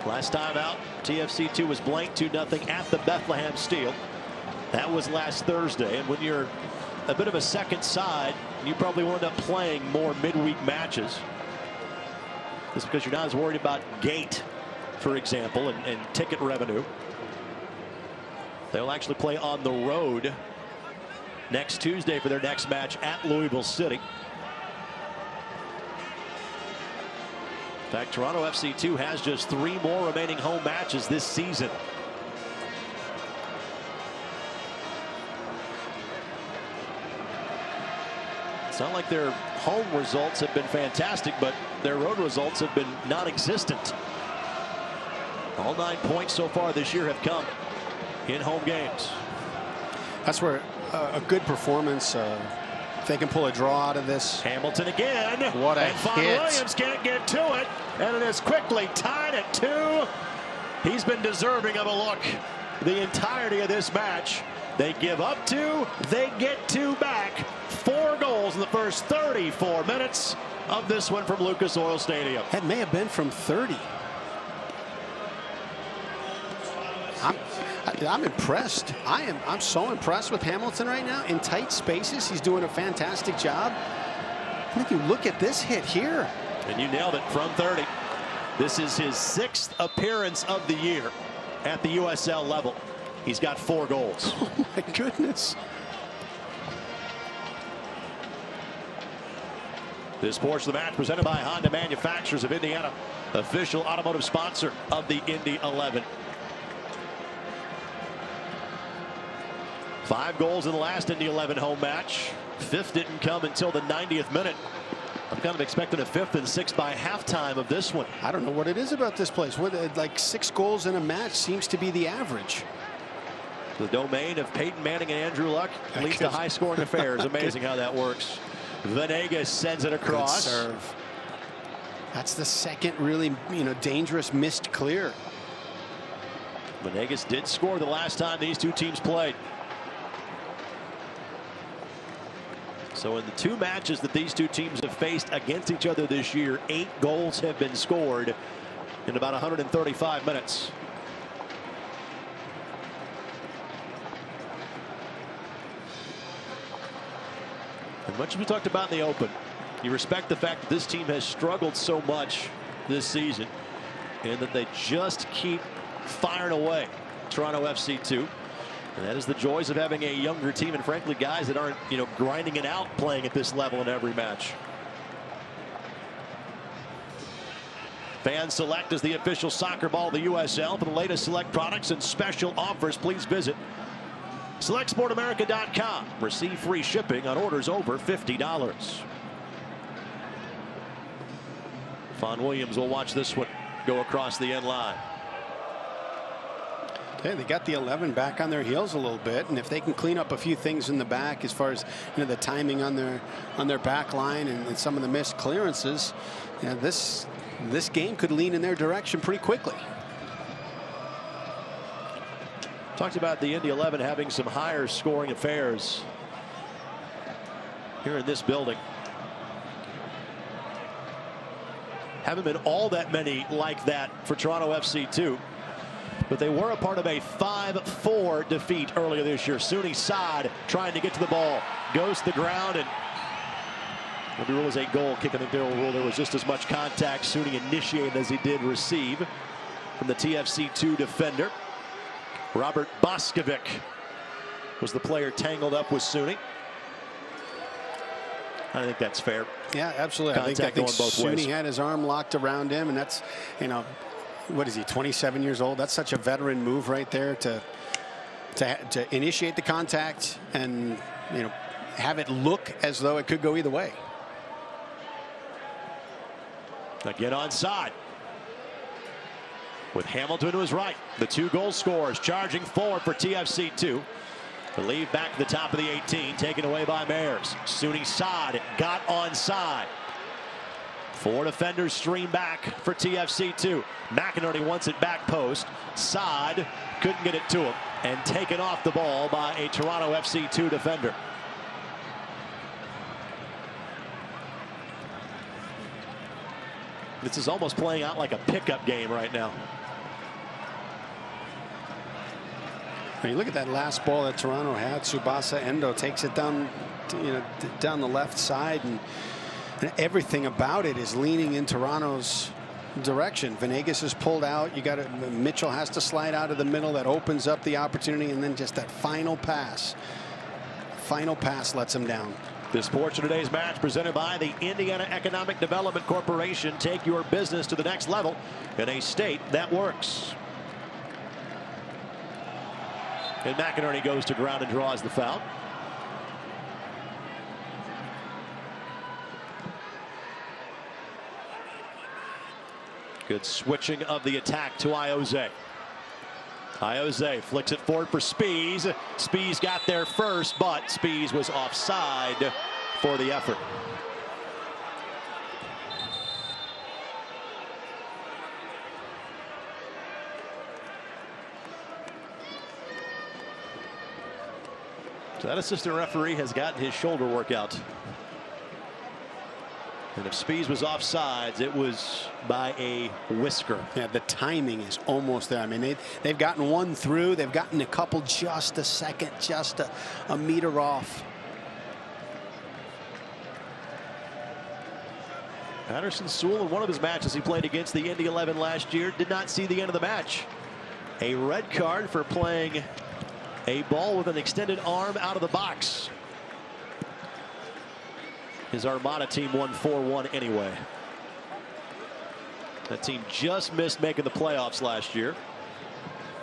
Last time out, TFC2 was blanked 2-0 at the Bethlehem Steel. That was last Thursday. And when you're a bit of a second side, you probably will end up playing more midweek matches. Just because you're not as worried about gate, for example, and ticket revenue. They'll actually play on the road next Tuesday for their next match at Louisville City. In fact, Toronto FC2 has just 3 more remaining home matches this season. It's not like their home results have been fantastic, but their road results have been non-existent. All 9 points so far this year have come in home games. That's where a good performance, if they can pull a draw out of this. Hamilton again. What a and Vaughn hit. Williams can't get to it, and it is quickly tied at 2. He's been deserving of a look the entirety of this match. They give up 2, they get 2 back. 4 goals in the first 34 minutes of this one from Lucas Oil Stadium. That may have been from 30. I'm impressed. I'm so impressed with Hamilton right now. In tight spaces, he's doing a fantastic job. I think you look at this hit here. And you nailed it from 30. This is his 6th appearance of the year at the USL level. He's got 4 goals. Oh my goodness. This portion of the match presented by Honda Manufacturers of Indiana, official automotive sponsor of the Indy 11. 5 goals in the last Indy 11 home match. 5th didn't come until the 90th minute. I'm kind of expecting a 5th and 6th by halftime of this one. I don't know what it is about this place. Like 6 goals in a match seems to be the average. The domain of Peyton Manning and Andrew Luck leads to high-scoring affairs. Amazing how that works. Venegas sends it across. Good serve. That's the second really, dangerous missed clear. Venegas did score the last time these 2 teams played. So in the 2 matches that these 2 teams have faced against each other this year, 8 goals have been scored in about 135 minutes. And much as we talked about in the open, you respect the fact that this team has struggled so much this season and that they just keep firing away. Toronto FC2. And that is the joys of having a younger team and frankly guys that aren't grinding it out playing at this level in every match. Fan Select is the official soccer ball of the USL. For the latest Select products and special offers, please visit SelectSportAmerica.com. Receive free shipping on orders over $50. Vaughn Williams will watch this one go across the end line. Okay, they got the 11 back on their heels a little bit, and if they can clean up a few things in the back as far as the timing on their back line and some of the missed clearances, this game could lean in their direction pretty quickly. Talked about the Indy 11 having some higher scoring affairs here in this building. Haven't been all that many like that for Toronto FC2. But they were a part of a 5-4 defeat earlier this year. Sooney Saad trying to get to the ball. Goes to the ground and the rule is a goal kick. I think they'll rule there was just as much contact Sooney initiated as he did receive from the TFC2 defender. Robert Boskovic was the player tangled up with Sooney. I think that's fair. Yeah, absolutely. I think both Sooney ways. had his arm locked around him, and that's, what is he, 27 years old? That's such a veteran move right there to initiate the contact and have it look as though it could go either way. Again onside. With Hamilton to his right, the 2 goal scorers charging forward for TFC2. The lead back to the top of the 18, taken away by Mayers. Sooney Saad got onside. 4 defenders stream back for TFC2. McInerney wants it back post. Saad couldn't get it to him and taken off the ball by a Toronto FC2 defender. This is almost playing out like a pickup game right now. When you look at that last ball that Toronto had, Tsubasa Endo takes it down, down the left side, and everything about it is leaning in Toronto's direction. Venegas is pulled out. Mitchell has to slide out of the middle. That opens up the opportunity, and then just that final pass. Final pass lets him down. This portion of today's match presented by the Indiana Economic Development Corporation. Take your business to the next level in a state that works. And McInerney goes to ground and draws the foul. Good switching of the attack to Iose. Iose flicks it forward for Spees. Spees got there first, but Spees was offside for the effort. So that assistant referee has gotten his shoulder workout. And if Spees was offsides, it was by a whisker. Yeah, the timing is almost there. I mean, they've gotten one through. They've gotten a couple just a second, just a meter off. Patterson Sewell, in one of his matches he played against the Indy 11 last year, did not see the end of the match. A red card for playing a ball with an extended arm out of the box. His Armada team won 4-1 anyway. That team just missed making the playoffs last year.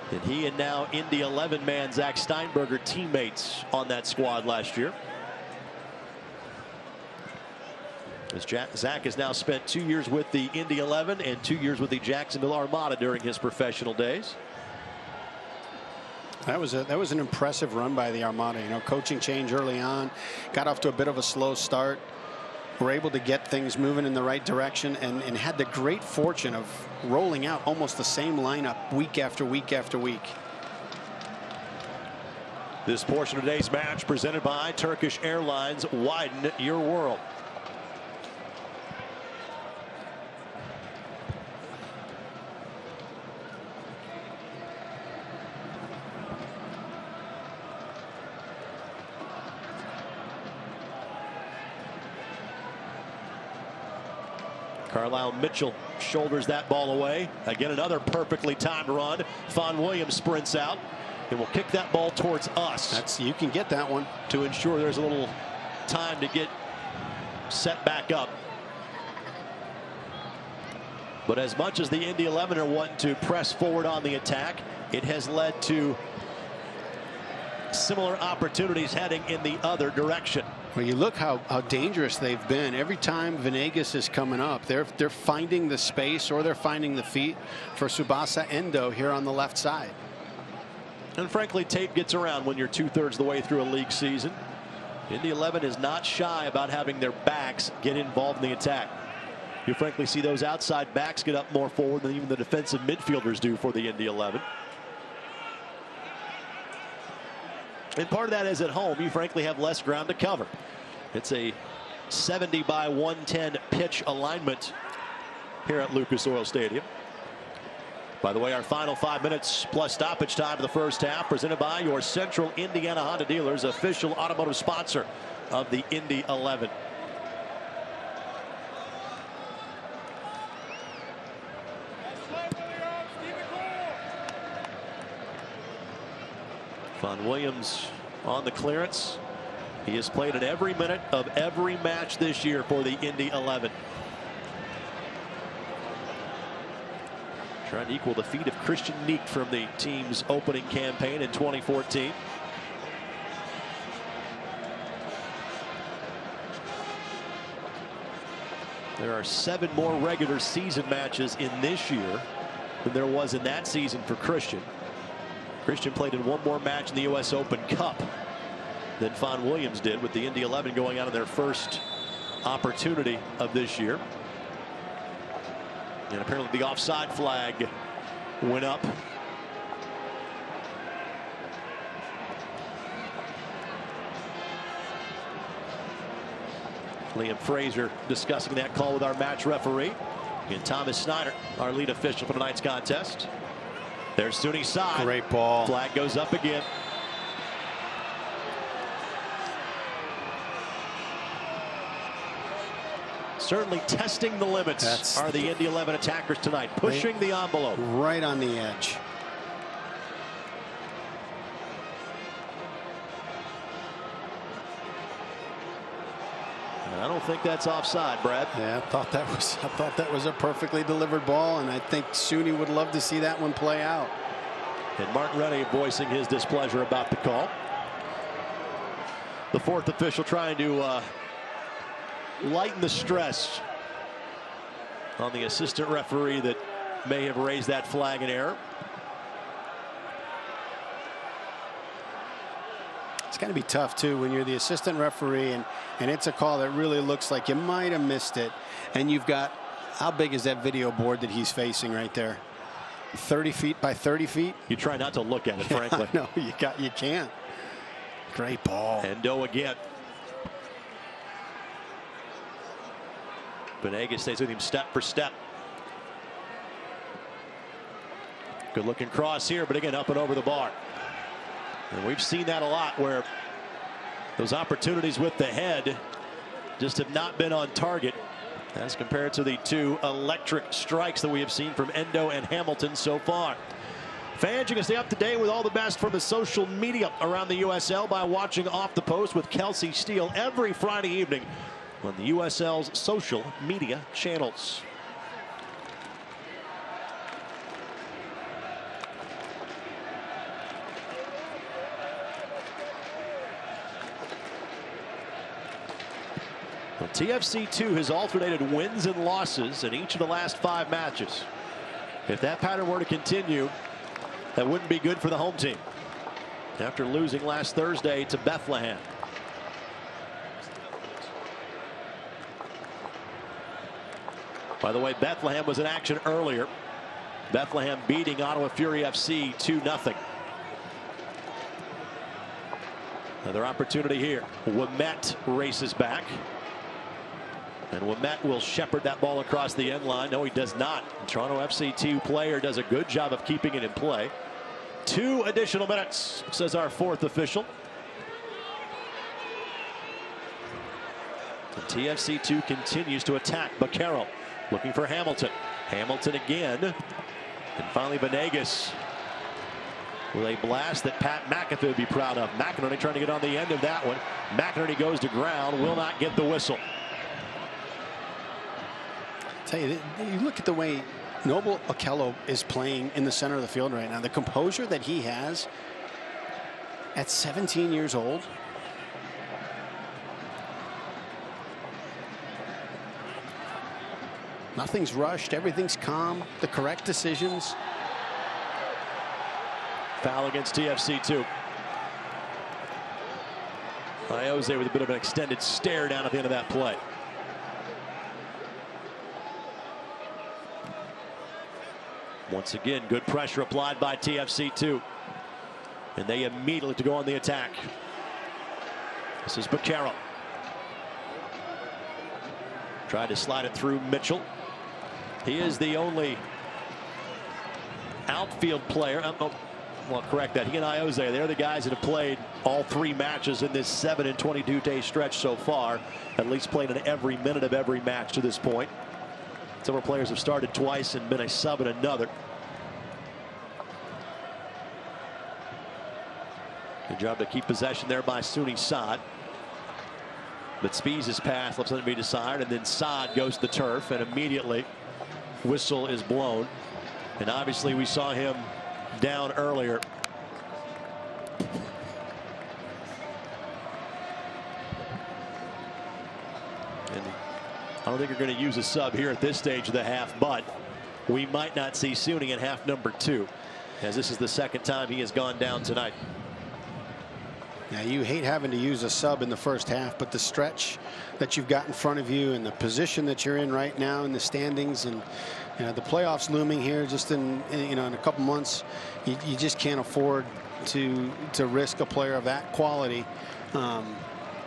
And he and now Indy 11 man Zach Steinberger teammates on that squad last year. As Zach has now spent 2 years with the Indy 11 and 2 years with the Jacksonville Armada during his professional days. That was an impressive run by the Armada. You know, coaching change early on, got off to a bit of a slow start. Were able to get things moving in the right direction, and had the great fortune of rolling out almost the same lineup week after week after week. This portion of today's match presented by Turkish Airlines. Widen your world. Carlisle Mitchell shoulders that ball away. Again, another perfectly timed run. Vaughn Williams sprints out and will kick that ball towards us. You can get that one to ensure there's a little time to get set back up. But as much as the Indy 11 are wanting to press forward on the attack, it has led to similar opportunities heading in the other direction. Well, you look how dangerous they've been. Every time Venegas is coming up, they're finding the space or they're finding the feet for Tsubasa Endo here on the left side. And frankly, tape gets around when you're 2/3 of the way through a league season. Indy 11 is not shy about having their backs get involved in the attack. You frankly see those outside backs get up more forward than even the defensive midfielders do for the Indy 11. And part of that is at home, you frankly have less ground to cover. It's a 70 by 110 pitch alignment here at Lucas Oil Stadium. By the way, our final 5 minutes plus stoppage time of the first half presented by your Central Indiana Honda dealers, official automotive sponsor of the Indy 11. Vaughn Williams on the clearance. He has played in every minute of every match this year for the Indy 11. Trying to equal the feat of Christian Neek from the team's opening campaign in 2014. There are 7 more regular season matches in this year than there was in that season for Christian. Christian played in 1 more match in the U.S. Open Cup than Vaughn Williams did, with the Indy 11 going out on their first opportunity of this year. And apparently the offside flag went up. Liam Fraser discussing that call with our match referee. And Thomas Snyder, our lead official for tonight's contest. There's Sunni side. Great ball. Flag goes up again. Certainly testing the limits are the Indy 11 attackers tonight, pushing the envelope. Right on the edge. I don't think that's offside, Brad. Yeah, I thought that was a perfectly delivered ball, and I think Sunni would love to see that one play out. And Martin Rennie voicing his displeasure about the call. The fourth official trying to lighten the stress on the assistant referee that may have raised that flag in error. It's got to be tough too when you're the assistant referee and it's a call that really looks like you might have missed it, and you've got, how big is that video board that he's facing right there? 30 feet by 30 feet. You try not to look at it, frankly. No, you can't. Great ball. Endo again. Venegas stays with him step for step. Good looking cross here, but again up and over the bar. And we've seen that a lot, where those opportunities with the head just have not been on target, as compared to the two electric strikes that we have seen from Endo and Hamilton so far. Fans, you can stay up to date with all the best from the social media around the USL by watching Off the Post with Kelsey Steele every Friday evening on the USL's social media channels. Well, TFC2 has alternated wins and losses in each of the last 5 matches. If that pattern were to continue, that wouldn't be good for the home team after losing last Thursday to Bethlehem. By the way, Bethlehem was in action earlier. Bethlehem beating Ottawa Fury FC 2-0. Another opportunity here. Ouimet races back. And Ouimet will shepherd that ball across the end line. No, he does not. The Toronto FC2 player does a good job of keeping it in play. 2 additional minutes, says our fourth official. And TFC2 continues to attack. Baquero looking for Hamilton. Hamilton again. And finally Venegas with a blast that Pat McAfee would be proud of. McInerney trying to get on the end of that one. McInerney goes to ground, will not get the whistle. Tell you, you look at the way Noble Okello is playing in the center of the field right now. The composure that he has at 17 years old. Nothing's rushed. Everything's calm. The correct decisions. Foul against TFC2. Iose with a bit of an extended stare down at the end of that play. Once again, good pressure applied by TFC2. And they immediately to go on the attack. This is Baquero. Tried to slide it through Mitchell. He is the only outfield player. Well, correct that. He and Iose, they're the guys that have played all 3 matches in this 7 and 22-day stretch so far. At least played in every minute of every match to this point. Several players have started twice and been a sub in another. Good job to keep possession there by Sunni Saad. But Spies' pass left something to be desired, and then Saad goes to the turf, and immediately whistle is blown. And obviously we saw him down earlier. And I don't think you're going to use a sub here at this stage of the half, but we might not see Sunni in half number 2, as this is the second time he has gone down tonight. Now, you hate having to use a sub in the first half, but the stretch that you've got in front of you and the position that you're in right now in the standings, and the playoffs looming here just in a couple months, you just can't afford to risk a player of that quality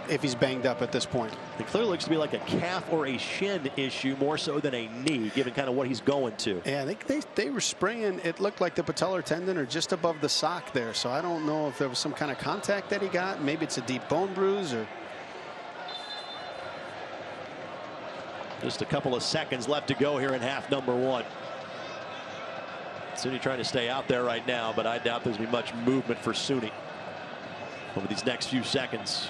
if he's banged up at this point. It clearly looks to be like a calf or a shin issue more so than a knee, given kind of what he's going to. Yeah, they were spraying. It looked like the patellar tendon or just above the sock there. So I don't know if there was some kind of contact that he got. Maybe it's a deep bone bruise or. Just a couple of seconds left to go here in half number one. SUNY trying to stay out there right now, but I doubt there's going to be much movement for SUNY over these next few seconds.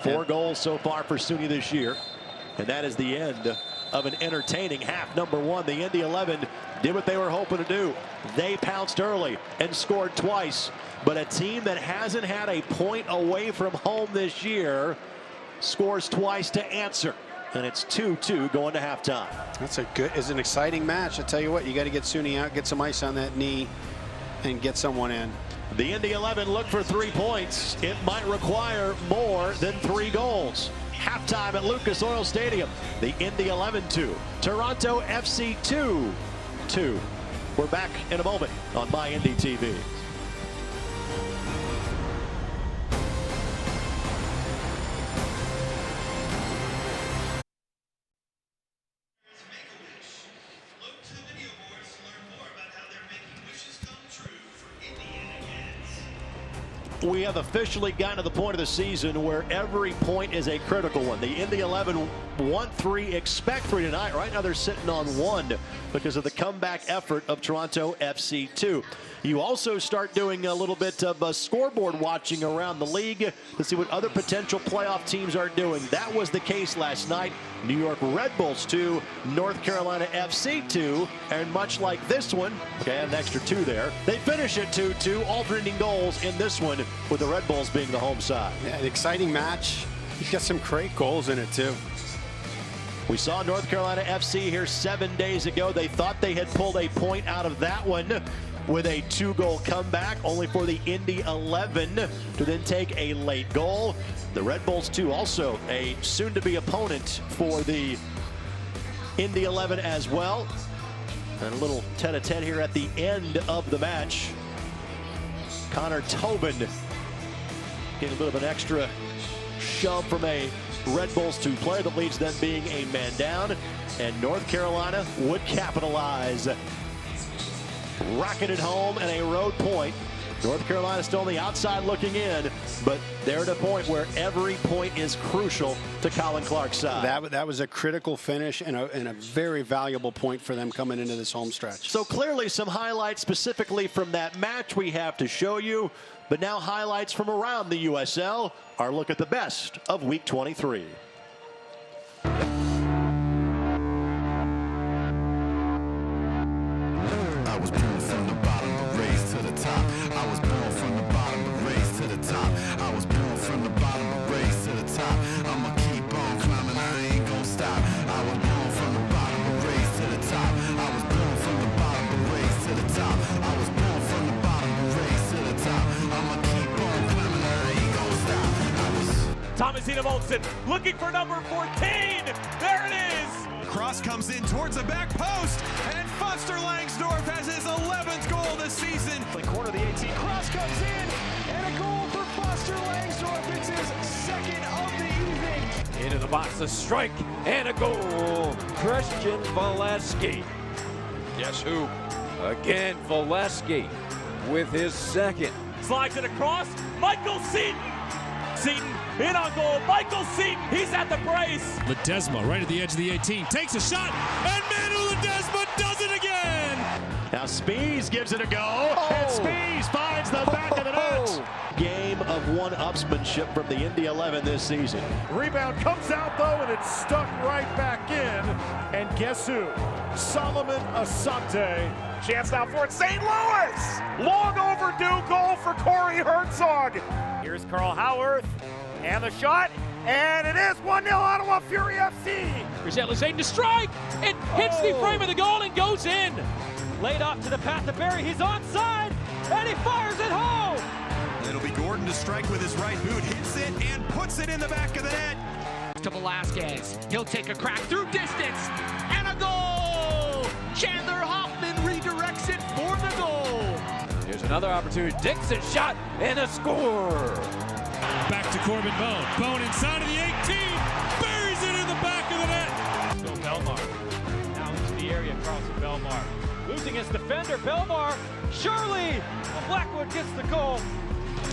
4 goals so far for SUNY this year, and that is the end of an entertaining half number one. The Indy 11 did what they were hoping to do. They pounced early and scored twice, but a team that hasn't had a point away from home this year scores twice to answer. And it's 2-2 going to halftime. It's an exciting match. I tell you what, you got to get SUNY out, get some ice on that knee, and get someone in. The Indy 11 look for 3 points. It might require more than 3 goals. Halftime at Lucas Oil Stadium. The Indy 11 2, Toronto FC 2-2. We're back in a moment on My Indy TV. We have officially gotten to the point of the season where every point is a critical one. The Indy 11 want 3, expect 3 tonight. Right now they're sitting on 1 because of the comeback effort of Toronto FC 2. You also start doing a little bit of scoreboard watching around the league to see what other potential playoff teams are doing. That was the case last night. New York Red Bulls 2, North Carolina FC 2, and much like this one, okay, an extra 2 there, they finish at 2-2, alternating goals in this one, with the Red Bulls being the home side. Yeah, an exciting match. You've got some great goals in it too. We saw North Carolina FC here 7 days ago. They thought they had pulled a point out of that one with a 2-goal comeback, only for the Indy 11 to then take a late goal. The Red Bulls 2 also a soon-to-be opponent for the Indy 11 as well. And a little tete-a-tete here at the end of the match. Connor Tobin getting a bit of an extra shove from a Red Bulls 2 player that leads them being a man down. And North Carolina would capitalize. Rocketed home and a road point. North Carolina still on the outside looking in, but they're at a point where every point is crucial to Colin Clark's side. That was a critical finish and a very valuable point for them coming into this home stretch. So clearly some highlights specifically from that match we have to show you, but now highlights from around the USL. Our look at the best of Week 23. I was born from the bottom, but raised to the top. I was born from the bottom, but raised to the top. I was born from the bottom, but raised to the top. I'ma keep on climbing, I ain't gonna stop. I was born from the bottom, but raised to the top. I was born from the bottom, but raised to the top. I was born from the bottom, but raised to the top. I'ma keep on climbing, I ain't gonna stop. Thomasina Molson looking for number 14. There it is. Cross comes in towards the back post, and Foster Langsdorff has his 11th goal this season. The corner of the 18. Cross comes in, and a goal for Foster Langsdorff. It's his 2nd of the evening. Into the box, a strike, and a goal. Christian Valesky. Guess who? Again, Valesky with his 2nd. Slides it across. Michael Seaton. Seaton in on goal. Michael Seaton, he's at the brace. Ledesma right at the edge of the 18, takes a shot, and Manu Ledesma does it again! Now Spees gives it a go, and Spees finds the back of the net. Game of one-upsmanship from the Indy 11 this season. Rebound comes out though, and it's stuck right back in. And guess who? Solomon Asante. Chance now for it, St. Louis! Long overdue goal for Corey Herzog. Here's Carl Howarth, and the shot, and it is 1-0 Ottawa Fury FC. Here's Atlas Aidan to strike. It hits the frame of the goal and goes in. Laid off to the path of Barry. He's onside, and he fires it home. It'll be Gordon to strike with his right boot, hits it, and puts it in the back of the net. To Velasquez. He'll take a crack through distance, and a goal. Chandler Hoffman redirects it for the goal. Here's another opportunity. Dixon shot, and a score. Back to Corbin Bone. Bone inside of the 18, buries it in the back of the net. So Belmar now into the area across from Belmar. Losing his defender, Belmar. Shirley. Blackwood gets the goal.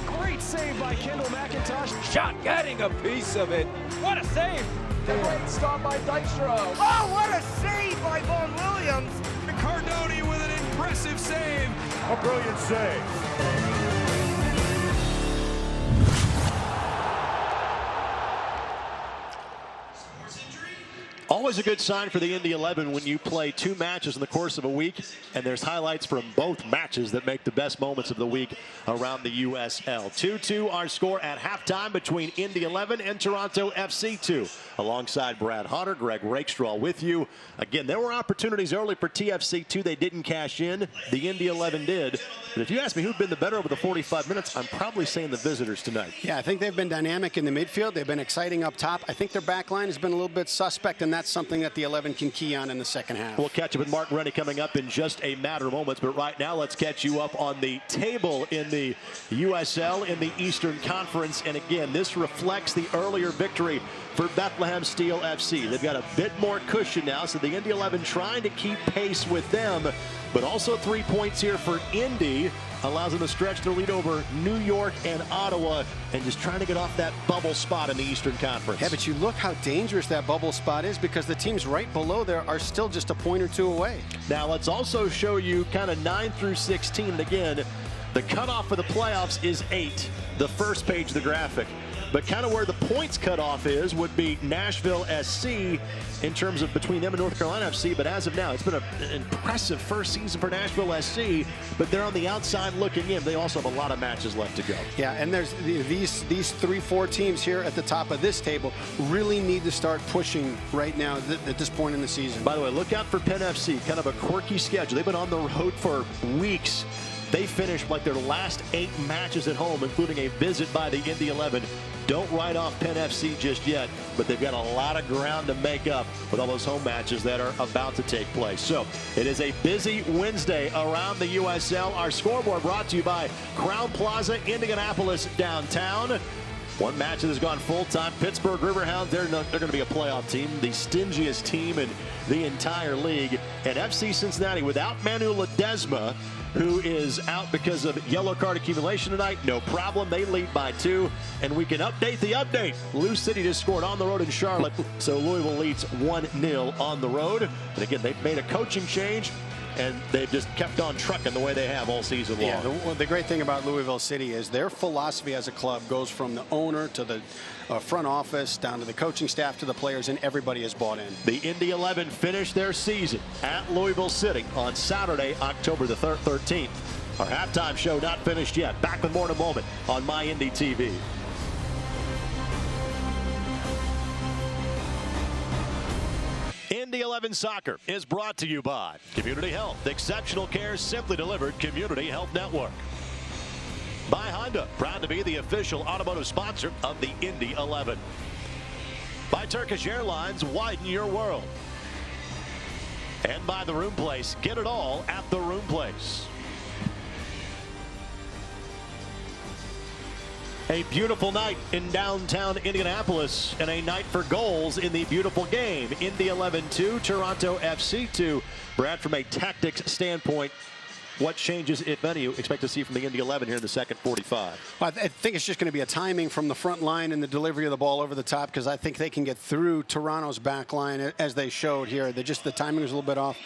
Great save by Kendall McIntosh. Shot getting a piece of it. What a save Great stop by Dykstra. Oh, what a save by Vaughn Williams. Cardoni with an impressive save. A brilliant save. Always a good sign for the Indy 11 when you play 2 matches in the course of a week, and there's highlights from both matches that make the best moments of the week around the USL. 2-2 our score at halftime between Indy 11 and Toronto FC 2. Alongside Brad Hunter, Greg Rakestraw with you. Again, there were opportunities early for TFC 2. They didn't cash in. The Indy 11 did. But if you ask me who'd been the better over the 45 minutes, I'm probably saying the visitors tonight. Yeah, I think they've been dynamic in the midfield. They've been exciting up top. I think their back line has been a little bit suspect, and that's something that the 11 can key on in the second half. We'll catch up with Mark Rennie coming up in just a matter of moments, but right now let's catch you up on the table in the USL in the Eastern Conference. And again, this reflects the earlier victory for Bethlehem Steel FC. They've got a bit more cushion now, so the Indy 11 trying to keep pace with them, but also 3 points here for Indy allows them to stretch their lead over New York and Ottawa and just trying to get off that bubble spot in the Eastern Conference. Yeah, but you look how dangerous that bubble spot is because the teams right below there are still just a point or two away. Now let's also show you kind of 9 through 16. And again, the cutoff for the playoffs is 8, the first page of the graphic. But kind of where the points cutoff is would be Nashville SC in terms of between them and North Carolina FC. But as of now, it's been an impressive first season for Nashville SC. But they're on the outside looking in. They also have a lot of matches left to go. Yeah, and there's these 3-4 teams here at the top of this table really need to start pushing right now at this point in the season. By the way, look out for Penn FC. Kind of a quirky schedule. They've been on the road for weeks. They finished like their last 8 matches at home, including a visit by the Indy 11. Don't write off Penn FC just yet, but they've got a lot of ground to make up with all those home matches that are about to take place. So it is a busy Wednesday around the USL. Our scoreboard brought to you by Crown Plaza, Indianapolis downtown. One match that has gone full-time. Pittsburgh Riverhounds, they're going to be a playoff team, the stingiest team in the entire league. And FC Cincinnati without Manu Ledesma, who is out because of yellow card accumulation tonight. No problem. They lead by 2. And we can update the update. Lou City just scored on the road in Charlotte, so Louisville leads 1-0 on the road. And again, they've made a coaching change, and they've just kept on trucking the way they have all season long. Yeah, the great thing about Louisville City is their philosophy as a club goes from the owner to the front office down to the coaching staff to the players, and everybody is bought in. The Indy 11 finished their season at Louisville City on Saturday, October the 13th. Our halftime show not finished yet. Back with more in a moment on My Indy TV. Indy 11 Soccer is brought to you by Community Health. Exceptional care simply delivered. Community Health Network. By Honda, proud to be the official automotive sponsor of the Indy 11. By Turkish Airlines, widen your world. And by The Room Place, get it all at The Room Place. A beautiful night in downtown Indianapolis and a night for goals in the beautiful game. Indy 11-2, Toronto FC 2. Brad, from a tactics standpoint, what changes, if any, you expect to see from the Indy 11 here in the second 45? Well, I think it's just going to be a timing from the front line and the delivery of the ball over the top, because I think they can get through Toronto's back line as they showed here. The timing was a little bit off.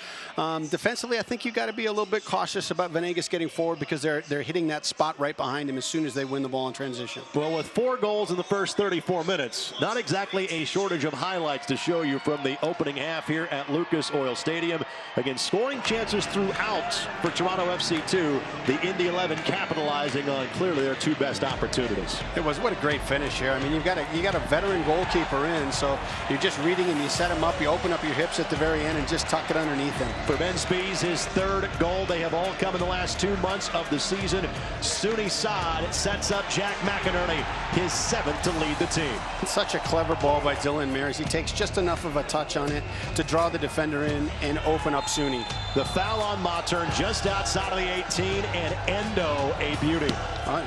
Defensively, I think you got to be a little bit cautious about Venegas getting forward, because they're hitting that spot right behind him as soon as they win the ball in transition. Well, with 4 goals in the first 34 minutes, not exactly a shortage of highlights to show you from the opening half here at Lucas Oil Stadium. Again, scoring chances throughout for Toronto FC 2. The Indy 11 capitalizing on clearly their 2 best opportunities. What a great finish here. I mean, you got a veteran goalkeeper in, so you're just reading and you set him up, you open up your hips at the very end and just tuck it underneath him. For Ben Spees, his 3rd goal. They have all come in the last 2 months of the season. Sooney Saad sets up Jack McInerney, his 7th to lead the team. It's such a clever ball by Dylan Mares. He takes just enough of a touch on it to draw the defender in and open up Sooney. The foul on Mattern just outside of the 18, and Endo a beauty.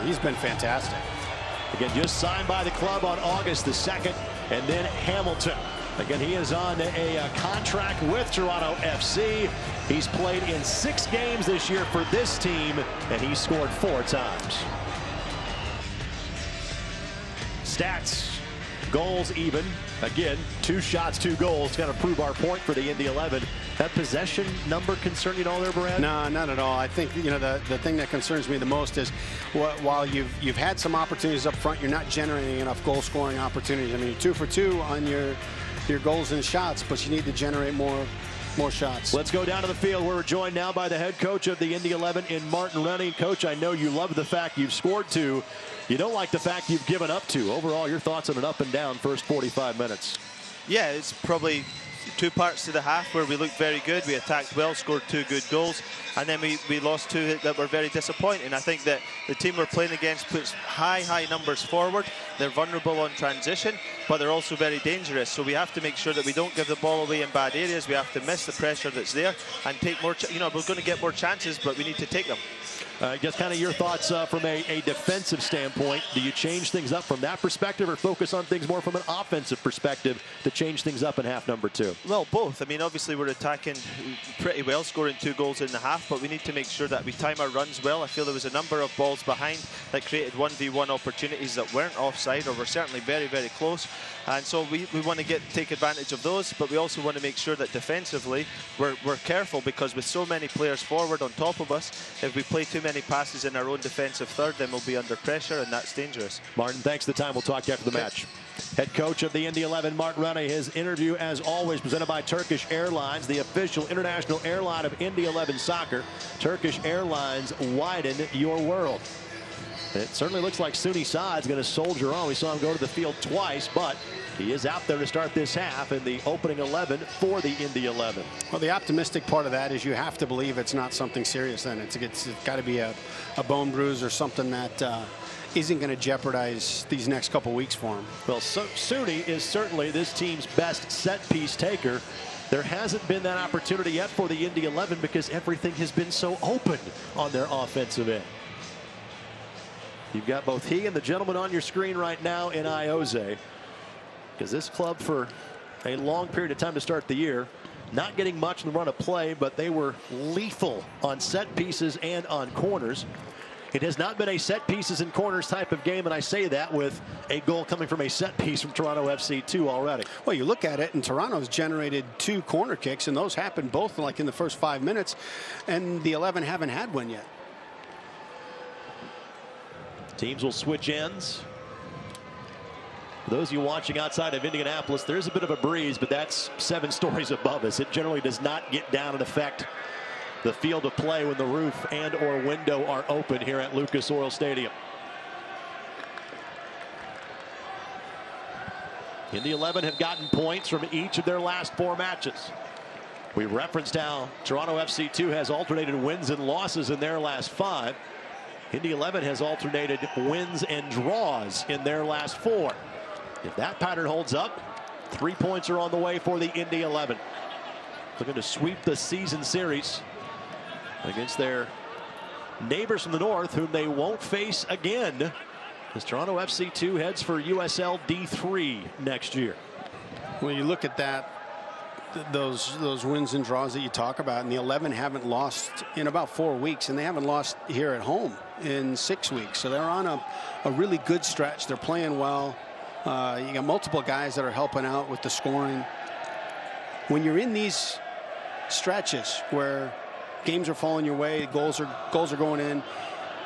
He's been fantastic. Again, just signed by the club on August the 2nd, and then Hamilton. Again, he is on a contract with Toronto FC. He's played in 6 games this year for this team, and he scored 4 times. Stats. Goals even. Again, 2 shots, 2 goals. Got to prove our point for the Indy 11. That possession number concern you all there, Brad? No, not at all. I think the thing that concerns me the most is while you've had some opportunities up front, you're not generating enough goal scoring opportunities. I mean, 2 for 2 on your goals and shots, but you need to generate more shots. Let's go down to the field. We're joined now by the head coach of the Indy 11 in Martin Rennie. Coach, I know you love the fact you've scored 2. You don't like the fact you've given up 2. Overall, your thoughts on an up and down first 45 minutes? Yeah, it's probably 2 parts to the half where we looked very good. We attacked well, scored 2 good goals, and then we lost 2 that were very disappointing. I think that the team we're playing against puts high numbers forward. They're vulnerable on transition, but they're also very dangerous. So we have to make sure that we don't give the ball away in bad areas. We have to miss the pressure that's there and take more. We're going to get more chances, but we need to take them. Just kind of your thoughts from a defensive standpoint. Do you change things up from that perspective or focus on things more from an offensive perspective to change things up in half number 2? Well, both. I mean, obviously we're attacking pretty well, scoring 2 goals in the half, but we need to make sure that we time our runs well. I feel there was a number of balls behind that created 1v1 opportunities that weren't offside or were certainly very close. And so we want to take advantage of those, but we also want to make sure that defensively we're careful, because with so many players forward on top of us, if we play too many passes in our own defensive third, then we'll be under pressure, and that's dangerous. Martin, thanks for the time. We'll talk to you after the match. Head coach of the Indy 11, Martin Rennie. His interview, as always, presented by Turkish Airlines, the official international airline of Indy 11 soccer. Turkish Airlines, widen your world. And it certainly looks like Suni Saad's going to soldier on. We saw him go to the field twice, but he is out there to start this half in the opening 11 for the Indy 11. Well, the optimistic part of that is you have to believe it's not something serious then. It's got to be a bone bruise or something that isn't going to jeopardize these next couple weeks for him. Well, Suni is certainly this team's best set-piece taker. There hasn't been that opportunity yet for the Indy 11 because everything has been so open on their offensive end. You've got both he and the gentleman on your screen right now in Ioze. Because this club, for a long period of time to start the year, not getting much in the run of play, but they were lethal on set pieces and on corners. It has not been a set pieces and corners type of game, and I say that with a goal coming from a set piece from Toronto FC 2 already. Well, you look at it, and Toronto's generated 2 corner kicks, and those happened both like in the first 5 minutes, and the 11 haven't had one yet. Teams will switch ends. For those of you watching outside of Indianapolis, there's a bit of a breeze, but that's 7 stories above us. It generally does not get down and affect the field of play when the roof and or window are open here at Lucas Oil Stadium. Indy 11 have gotten points from each of their last 4 matches. We referenced how Toronto FC 2 has alternated wins and losses in their last 5. Indy 11 has alternated wins and draws in their last 4. If that pattern holds up, 3 points are on the way for the Indy 11. Looking to sweep the season series against their neighbors from the north, whom they won't face again, as Toronto FC 2 heads for USL D3 next year. When you look at that, those wins and draws that you talk about, and the 11 haven't lost in about 4 weeks, and they haven't lost here at home in 6 weeks. So they're on a really good stretch. They're playing well. You got multiple guys that are helping out with the scoring. When you're in these stretches where games are falling your way, goals are going in,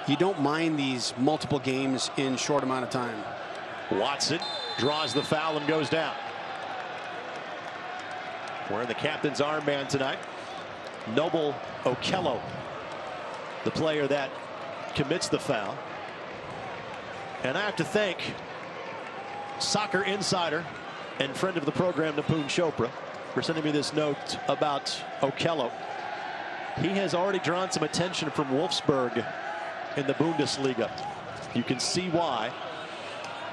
you don't mind these multiple games in short amount of time. Watson draws the foul and goes down. Wearing the captain's armband tonight, Noble Okello, the player that commits the foul. And I have to thank Soccer Insider and friend of the program, Nipun Chopra, for sending me this note about Okello. He has already drawn some attention from Wolfsburg in the Bundesliga. You can see why.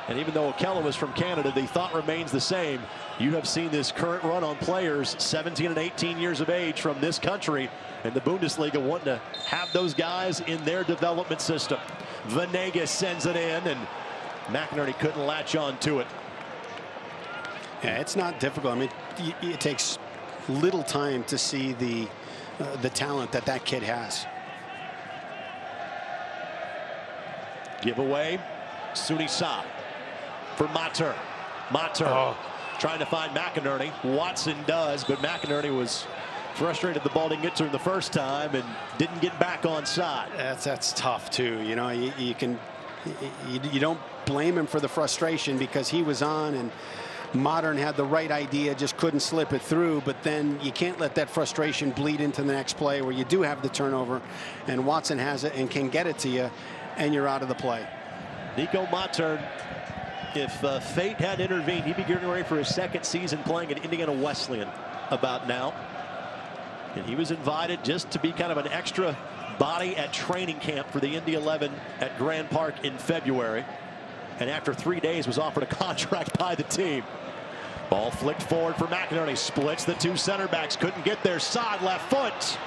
And even though Okello is from Canada, the thought remains the same. You have seen this current run on players 17 and 18 years of age from this country in the Bundesliga wanting to have those guys in their development system. Venegas sends it in, and McInerney couldn't latch on to it. Yeah, it's not difficult. I mean, it takes little time to see the talent that kid has. Give away, Suni Saad for Mater. Mater trying to find McInerney. Watson does, but McInerney was frustrated the ball didn't get to him the first time and didn't get back on side. That's tough too. You know, you don't blame him for the frustration because he was on and Modern had the right idea, just couldn't slip it through. But then you can't let that frustration bleed into the next play where you do have the turnover and Watson has it and can get it to you and you're out of the play. Nico Mater, if fate had intervened, he'd be getting ready for his second season playing at Indiana Wesleyan about now. And he was invited just to be kind of an extra body at training camp for the Indy 11 at Grand Park in February. And after 3 days was offered a contract by the team. Ball flicked forward for McInerney. Splits the two center backs. Couldn't get there. Side left foot.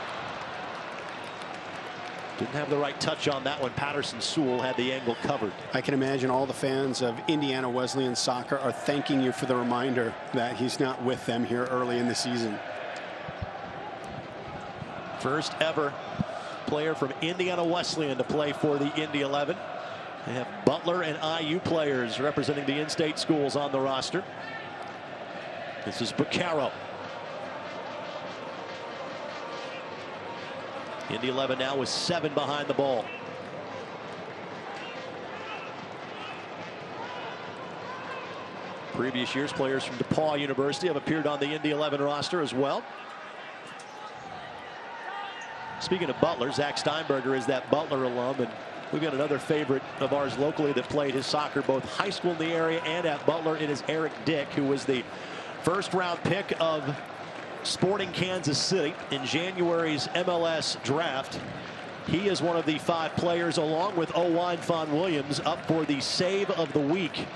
Didn't have the right touch on that one. Patterson Sewell had the angle covered. I can imagine all the fans of Indiana Wesleyan soccer are thanking you for the reminder that he's not with them here early in the season. First ever player from Indiana Wesleyan to play for the Indy 11. They have Butler and IU players representing the in-state schools on the roster. This is Baccaro. Indy 11 now with 7 behind the ball. Previous years, players from DePaul University have appeared on the Indy 11 roster as well. Speaking of Butler, Zach Steinberger is that Butler alum, and we've got another favorite of ours locally that played his soccer both high school in the area and at Butler. It is Eric Dick, who was the first-round pick of Sporting Kansas City in January's MLS draft. He is one of the 5 players, along with Vaughn Williams, up for the Save of the Week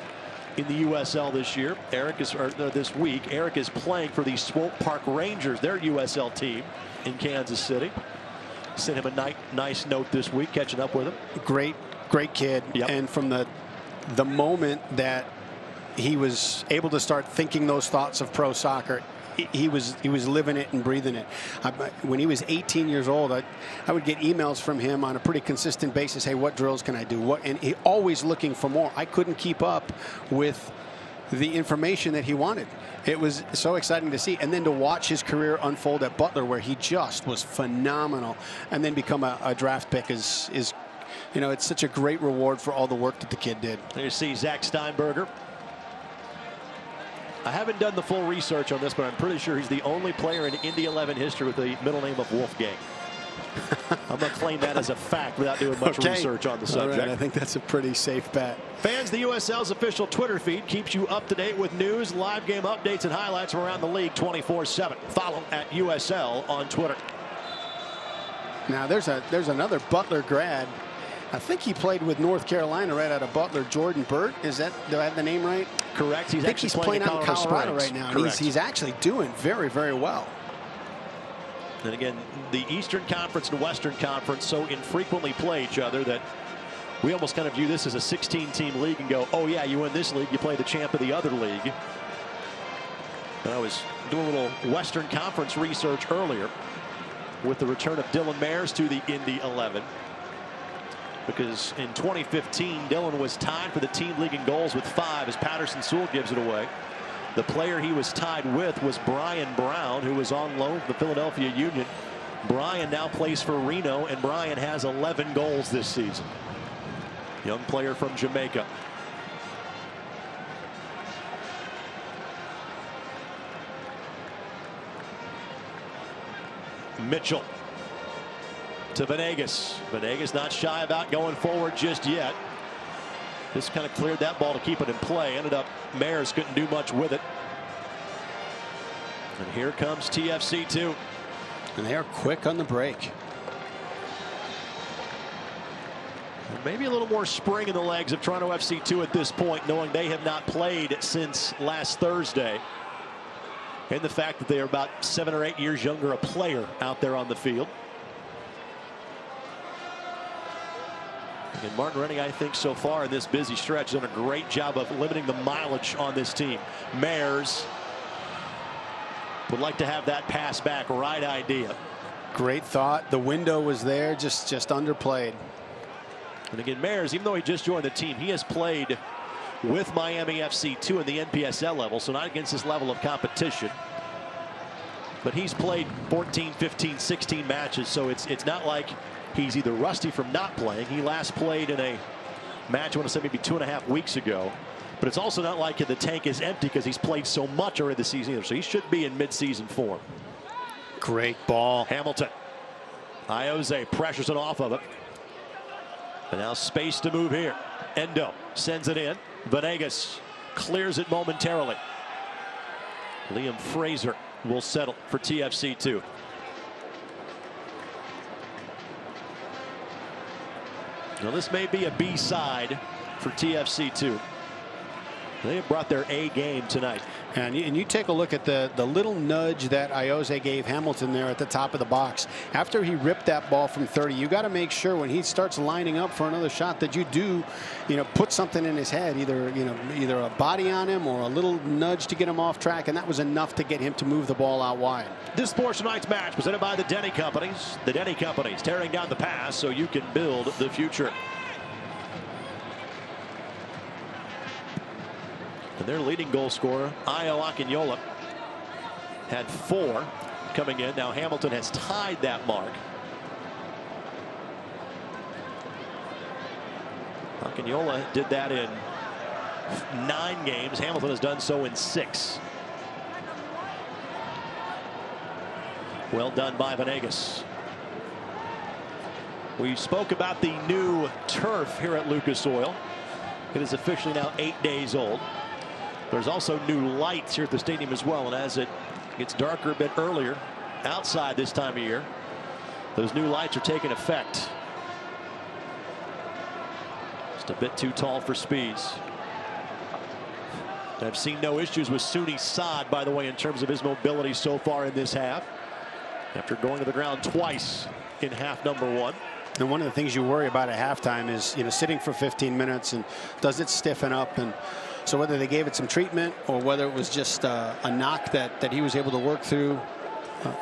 in the USL this year. This week, Eric is playing for the Swope Park Rangers, their USL team in Kansas City. Sent him a nice note this week, catching up with him. Great kid. Yep. And from the moment that he was able to start thinking those thoughts of pro soccer, he was living it and breathing it. When he was 18 years old, I would get emails from him on a pretty consistent basis. Hey, what drills can I do? And he always looking for more. I couldn't keep up with the information that he wanted. It was so exciting to see, and then to watch his career unfold at Butler, where he just was phenomenal, and then become a draft pick is you know, it's such a great reward for all the work that the kid did. There you see Zach Steinberger. I haven't done the full research on this, but I'm pretty sure he's the only player in Indy 11 history with the middle name of Wolfgang. I'm going to claim that as a fact without doing much research on the subject. Right, I think that's a pretty safe bet. Fans, the USL's official Twitter feed keeps you up to date with news, live game updates, and highlights from around the league 24/7. Follow at USL on Twitter. Now there's another Butler grad. I think he played with North Carolina right out of Butler. Jordan Burt, do I have the name right? Correct. I think he's playing out in Colorado right now. Correct. He's actually doing very, very well. And again, the Eastern Conference and Western Conference so infrequently play each other that we almost kind of view this as a 16-team league and go, oh yeah, you win this league, you play the champ of the other league. And I was doing a little Western Conference research earlier with the return of Dylan Mayers to the Indy 11. Because in 2015, Dylan was tied for the team league in goals with 5 as Patterson Sewell gives it away. The player he was tied with was Brian Brown, who was on loan from the Philadelphia Union. Brian now plays for Reno, and Brian has 11 goals this season. Young player from Jamaica. Mitchell to Venegas. Venegas not shy about going forward just yet. This kind of cleared that ball to keep it in play. Ended up Mayers couldn't do much with it. And here comes TFC2. And they are quick on the break. And maybe a little more spring in the legs of Toronto FC2 at this point, knowing they have not played since last Thursday. And the fact that they are about 7 or 8 years younger a player out there on the field. And Martin Rennie, I think, so far in this busy stretch, has done a great job of limiting the mileage on this team. Mayers would like to have that pass back. Right idea. Great thought. The window was there, just underplayed. And again, Mayers, even though he just joined the team, he has played with Miami FC2 in the NPSL level, so not against this level of competition. But he's played 14, 15, 16 matches, so it's not like he's either rusty from not playing. He last played in a match, I want to say maybe 2.5 weeks ago. But it's also not like the tank is empty because he's played so much already this season either. So he should be in mid-season form. Great ball. Hamilton. Iose pressures it off of it. And now space to move here. Endo sends it in. Venegas clears it momentarily. Liam Fraser will settle for TFC2. Now this may be a B-side for TFC2. They have brought their A game tonight. And you take a look at the little nudge that Iose gave Hamilton there at the top of the box. After he ripped that ball from 30, you got to make sure when he starts lining up for another shot that you do, put something in his head, either a body on him or a little nudge to get him off track, and that was enough to get him to move the ball out wide. This portion of tonight's match presented by the Denny Companies. The Denny Companies tearing down the past so you can build the future. And their leading goal scorer, Ayo Akinyola, had 4 coming in. Now Hamilton has tied that mark. Akinyola did that in 9 games. Hamilton has done so in 6. Well done by Venegas. We spoke about the new turf here at Lucas Oil. It is officially now 8 days old. There's also new lights here at the stadium as well, and as it gets darker a bit earlier outside this time of year, those new lights are taking effect. Just a bit too tall for speeds. I've seen no issues with Suni Saad, by the way, in terms of his mobility so far in this half, after going to the ground twice in half number 1. And one of the things you worry about at halftime is, sitting for 15 minutes and does it stiffen up? And so whether they gave it some treatment or whether it was just a knock that he was able to work through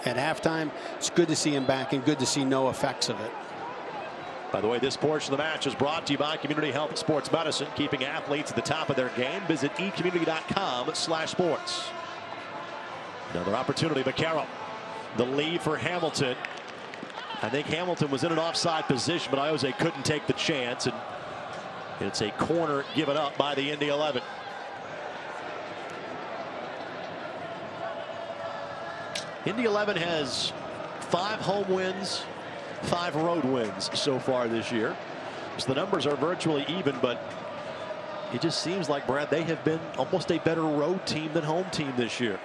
at halftime, it's good to see him back and good to see no effects of it. By the way, this portion of the match is brought to you by Community Health and Sports Medicine, keeping athletes at the top of their game. Visit ecommunity.com/sports. Another opportunity, Vaccaro. The lead for Hamilton. I think Hamilton was in an offside position, but Iose couldn't take the chance, and it's a corner given up by the Indy 11. Indy 11 has 5 home wins, 5 road wins so far this year. So the numbers are virtually even, but it just seems like, Brad, they have been almost a better road team than home team this year.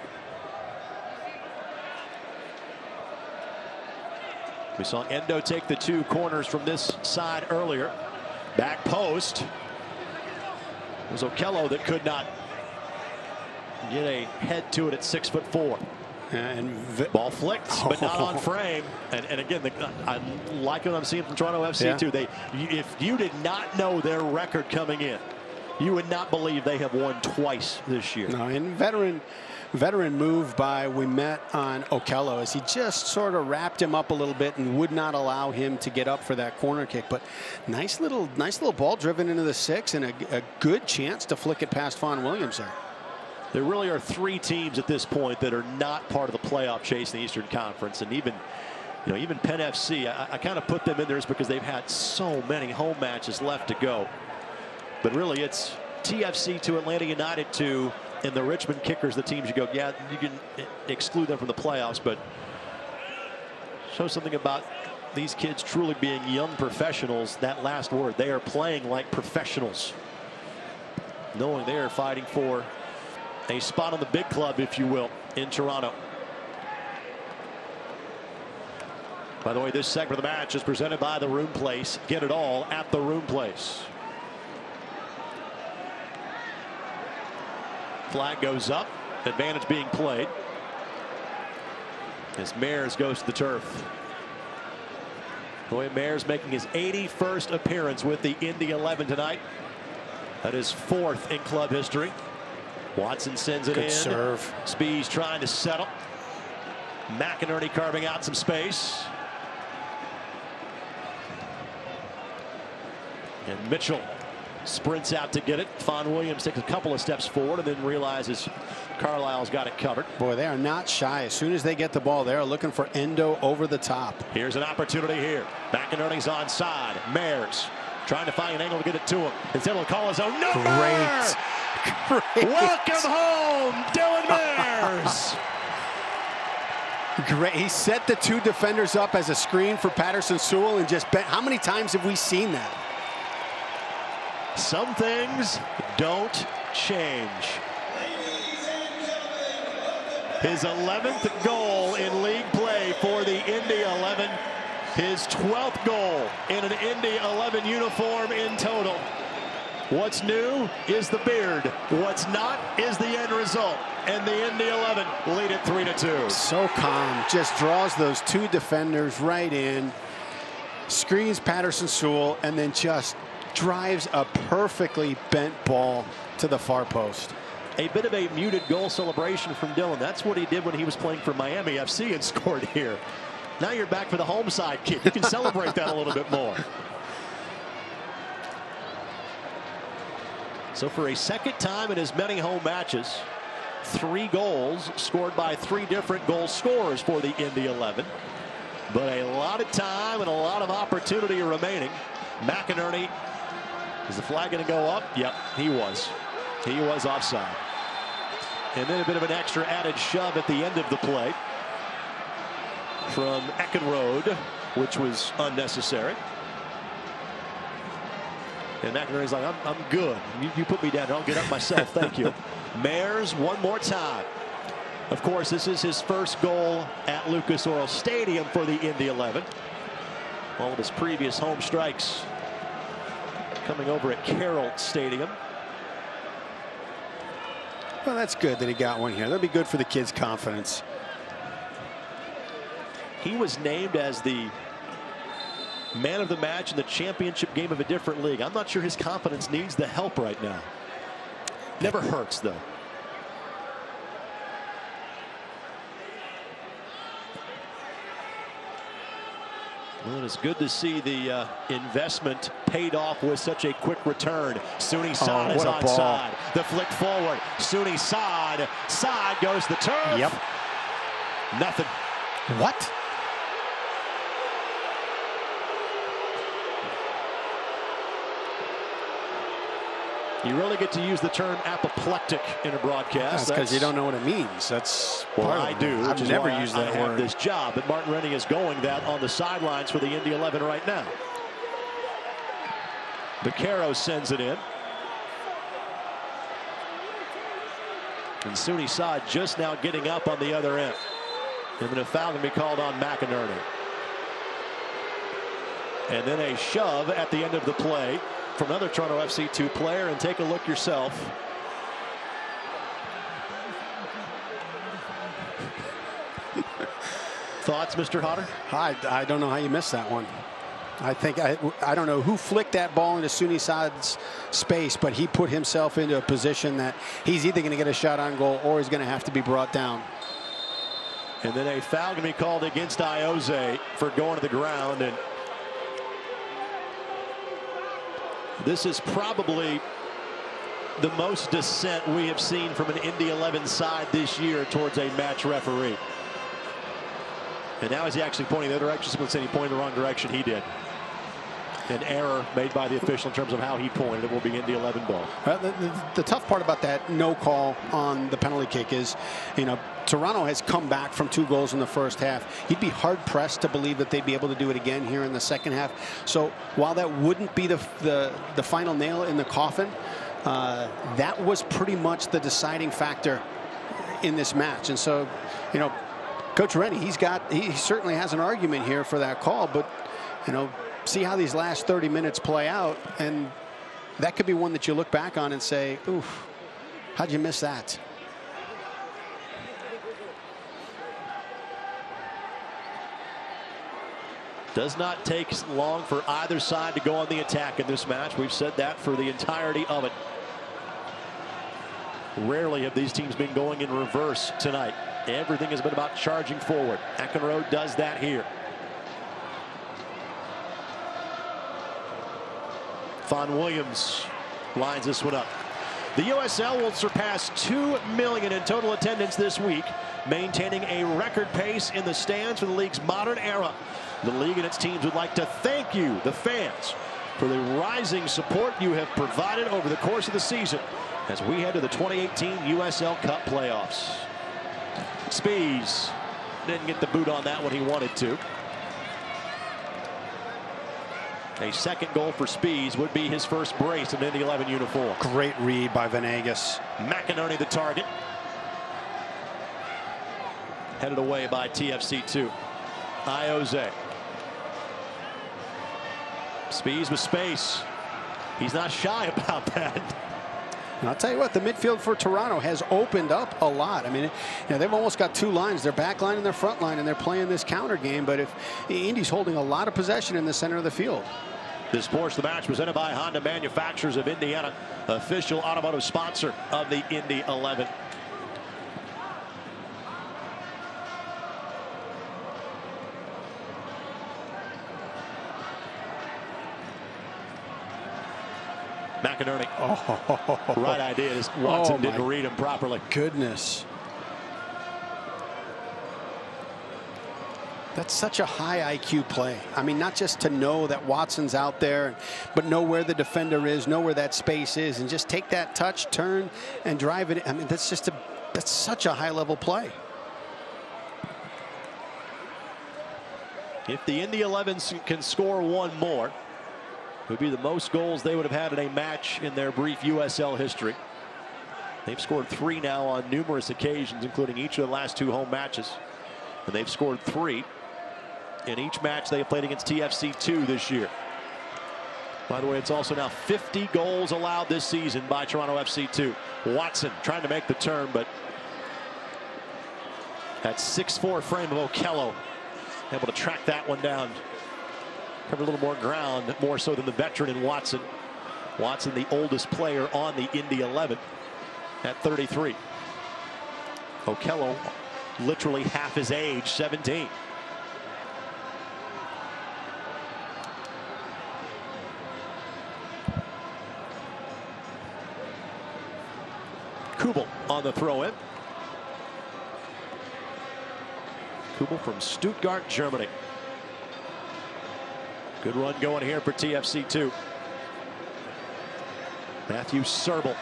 We saw Endo take the 2 corners from this side earlier. Back post. It was Okello that could not get a head to it at 6'4". And ball flicked, but not on frame. And again, I like what I'm seeing from Toronto FC too. If you did not know their record coming in, you would not believe they have won twice this year. No, and veteran move by Wimet on Okello as he just sort of wrapped him up a little bit and would not allow him to get up for that corner kick. But nice little ball driven into the 6 and a good chance to flick it past Vaughn Williams there. There really are 3 teams at this point that are not part of the playoff chase in the Eastern Conference, and even Penn FC, I kind of put them in there just because they've had so many home matches left to go. But really, it's TFC to Atlanta United to, and the Richmond Kickers, the teams you go, yeah, you can exclude them from the playoffs, but show something about these kids truly being young professionals. That last word, they are playing like professionals, knowing they are fighting for a spot on the big club, if you will, in Toronto. By the way, this segment of the match is presented by the Room Place. Get it all at the Room Place. Flag goes up. Advantage being played as Mares goes to the turf. Boy, Mares making his 81st appearance with the Indy 11 tonight. That is 4th in club history. Watson sends it in. Good serve. Spees trying to settle. McInerney carving out some space. And Mitchell sprints out to get it. Vaughn Williams takes a couple of steps forward and then realizes Carlisle's got it covered. Boy, they are not shy. As soon as they get the ball, they're looking for Endo over the top. Here's an opportunity here. McInerney's onside. Mares trying to find an angle to get it to him. Instead of call his own number. Great. Welcome home, Dylan Mares. Great. He set the two defenders up as a screen for Patterson Sewell and just bent. How many times have we seen that? Some things don't change. His 11th goal in league play for the Indy 11. His 12th goal in an Indy 11 uniform in total. What's new is the beard. What's not is the end result. And the Indy 11 lead it 3-2. So calm. Just draws those two defenders right in. Screens Patterson Sewell and then just drives a perfectly bent ball to the far post. A bit of a muted goal celebration from Dylan. That's what he did when he was playing for Miami FC and scored here. Now you're back for the home side kick. You can celebrate that a little bit more. So for a second time in as many home matches, 3 goals scored by 3 different goal scorers for the Indy 11. But a lot of time and a lot of opportunity remaining. McInerney, is the flag going to go up? Yep, he was. He was offside. And then a bit of an extra added shove at the end of the play from Eckenrode, which was unnecessary. And McInerney's like, I'm good. You put me down. I'll get up myself. Thank you. Mares one more time. Of course, this is his first goal at Lucas Oil Stadium for the Indy 11. All of his previous home strikes coming over at Carroll Stadium. Well, that's good that he got one here. That'll be good for the kid's confidence. He was named as the man of the match in the championship game of a different league. I'm not sure his confidence needs the help right now. Never hurts, though. Well, it's good to see the investment paid off with such a quick return. Sooney Saad is onside. The flick forward. Sooney Saad. Saad goes the turf. Yep. Nothing. What? You really get to use the term apoplectic in a broadcast. That's because you don't know what it means. That's well, part of I do. I've never used that word. This job, but Martin Rennie is going that on the sidelines for the Indy 11 right now. Vaquero sends it in. And Sooney Saad just now getting up on the other end. And then a foul can be called on McInerney. And then a shove at the end of the play from another Toronto FC2 player, and take a look yourself. Thoughts, Mr. Hodder? I don't know how you missed that one. I think I don't know who flicked that ball into Sooney Saad's space, but he put himself into a position that he's either going to get a shot on goal or he's going to have to be brought down. And then a foul can be called against Ioze for going to the ground. And this is probably the most dissent we have seen from an Indy 11 side this year towards a match referee. And now is he actually pointing the other direction? Someone said he pointed the wrong direction. He did. An error made by the official in terms of how he pointed. It will be Indy 11 ball. The tough part about that no call on the penalty kick is, you know, Toronto has come back from 2 goals in the first half. You'd be hard pressed to believe that they'd be able to do it again here in the second half. So while that wouldn't be the final nail in the coffin, that was pretty much the deciding factor in this match. And so, you know, Coach Rennie, he certainly has an argument here for that call, but, you know, see how these last 30 minutes play out, and that could be one that you look back on and say, oof, how'd you miss that? Does not take long for either side to go on the attack in this match. We've said that for the entirety of it. Rarely have these teams been going in reverse tonight. Everything has been about charging forward. Eckenrode does that here. Vaughn Williams lines this one up. The USL will surpass 2 million in total attendance this week, maintaining a record pace in the stands for the league's modern era. The league and its teams would like to thank you, the fans, for the rising support you have provided over the course of the season as we head to the 2018 USL Cup playoffs. Spies didn't get the boot on that when he wanted to. A second goal for Spies would be his first brace in an Indy 11 uniform. Great read by Venegas. McInerney the target. Headed away by TFC2. Ioze. Spies with space. He's not shy about that. And I'll tell you what, the midfield for Toronto has opened up a lot. I mean, they've almost got two lines, their back line and their front line, and they're playing this counter game. But if Indy's holding a lot of possession in the center of the field. This Sports the Match presented by Honda Manufacturers of Indiana, official automotive sponsor of the Indy 11. McInerney. Oh. Right idea. Watson didn't read him properly. Goodness. That's such a high IQ play. I mean, not just to know that Watson's out there, but know where the defender is, know where that space is, and just take that touch, turn, and drive it. I mean, that's such a high-level play. If the Indy 11 can score one more, it would be the most goals they would have had in a match in their brief USL history. They've scored 3 now on numerous occasions, including each of the last 2 home matches. And they've scored 3 in each match they have played against TFC2 this year. By the way, it's also now 50 goals allowed this season by Toronto FC2. Watson trying to make the turn, but that 6'4" frame of Okello able to track that one down. Cover a little more ground, more so than the veteran in Watson. Watson, the oldest player on the Indy 11 at 33. Okello, literally half his age, 17. Kubel on the throw-in. Kubel from Stuttgart, Germany. Good run going here for TFC2. Matthew Serbel.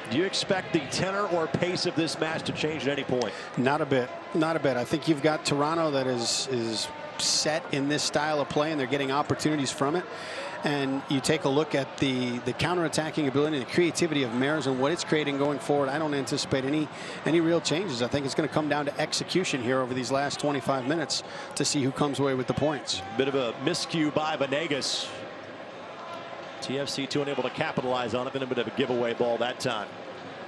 Do you expect the tenor or pace of this match to change at any point? Not a bit. Not a bit. I think you've got Toronto that is set in this style of play, and they're getting opportunities from it. And you take a look at the counterattacking ability and the creativity of Mares and what it's creating going forward. I don't anticipate any real changes. I think it's going to come down to execution here over these last 25 minutes to see who comes away with the points. Bit of a miscue by Venegas. TFC2 unable to capitalize on it. Been a bit of a giveaway ball that time.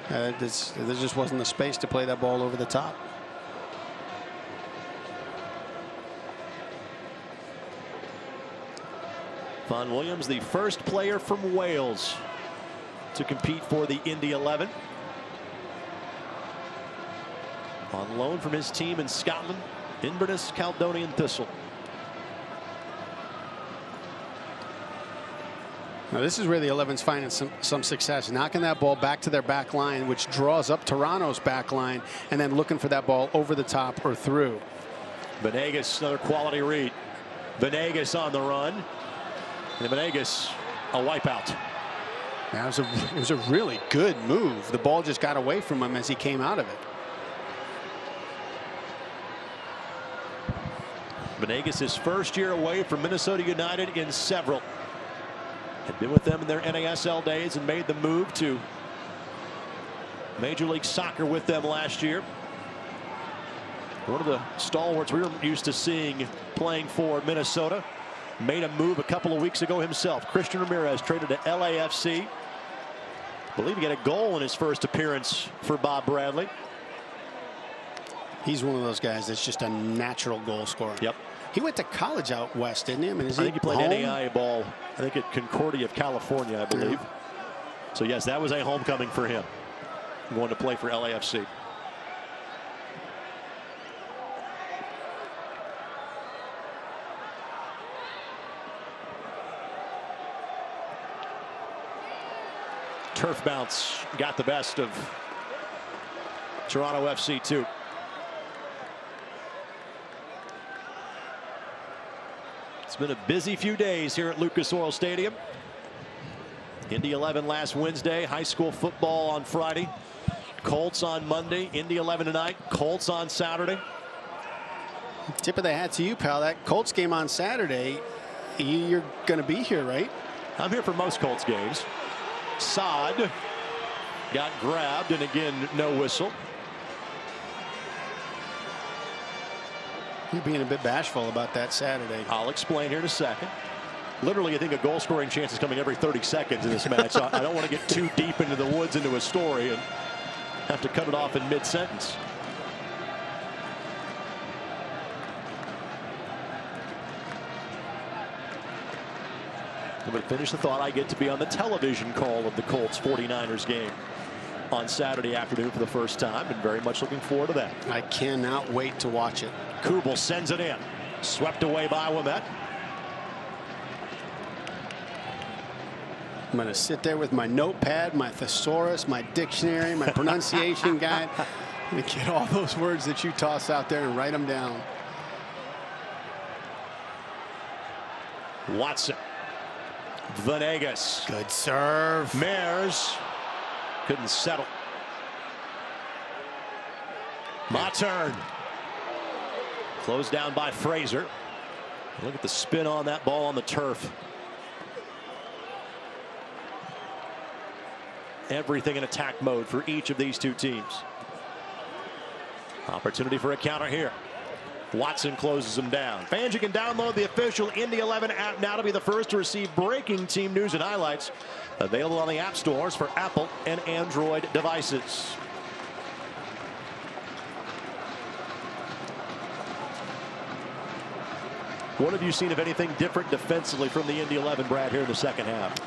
There just wasn't the space to play that ball over the top. Vaughn Williams, the first player from Wales to compete for the Indy 11. On loan from his team in Scotland, Inverness Caledonian Thistle. Now this is where the 11's finding some success, knocking that ball back to their back line, which draws up Toronto's back line, and then looking for that ball over the top or through. Venegas, another quality read. Venegas on the run. And Venegas, a wipeout. It was a really good move. The ball just got away from him as he came out of it. Venegas, his first year away from Minnesota United in several. Had been with them in their NASL days and made the move to Major League Soccer with them last year. One of the stalwarts we were used to seeing playing for Minnesota. Made a move a couple of weeks ago himself. Christian Ramirez traded to LAFC. I believe he got a goal in his first appearance for Bob Bradley. He's one of those guys that's just a natural goal scorer. Yep. He went to college out west, didn't he? I mean, I think he played NAIA ball, I think at Concordia of California, I believe. Yeah. So yes, that was a homecoming for him. Going to play for LAFC. turf bounce got the best of Toronto FC 2. It's been a busy few days here at Lucas Oil Stadium. Indy 11 last Wednesday, high school football on Friday, Colts on Monday, Indy 11 tonight, Colts on Saturday. Tip of the hat to you, pal. That Colts game on Saturday, you're going to be here, right? I'm here for most Colts games. Saad got grabbed, and again, no whistle. You're being a bit bashful about that Saturday. I'll explain here in a second. Literally, I think a goal scoring chance is coming every 30 seconds in this match. So I don't want to get too deep into the woods into a story and have to cut it off in mid-sentence. I'm going to finish the thought. I get to be on the television call of the Colts 49ers game on Saturday afternoon for the first time, and very much looking forward to that. I cannot wait to watch it. Kubel sends it in. Swept away by Ouimet. I'm going to sit there with my notepad, my thesaurus, my dictionary, my pronunciation guide. I'm going to get all those words that you toss out there and write them down. Watson. Venegas. Good serve. Mares couldn't settle. Mattern. Closed down by Fraser. Look at the spin on that ball on the turf. Everything in attack mode for each of these two teams. Opportunity for a counter here. Watson closes him down. Fans, you can download the official Indy 11 app now to be the first to receive breaking team news and highlights. Available on the app stores for Apple and Android devices. What have you seen, if anything, different defensively from the Indy 11, Brad, here in the second half?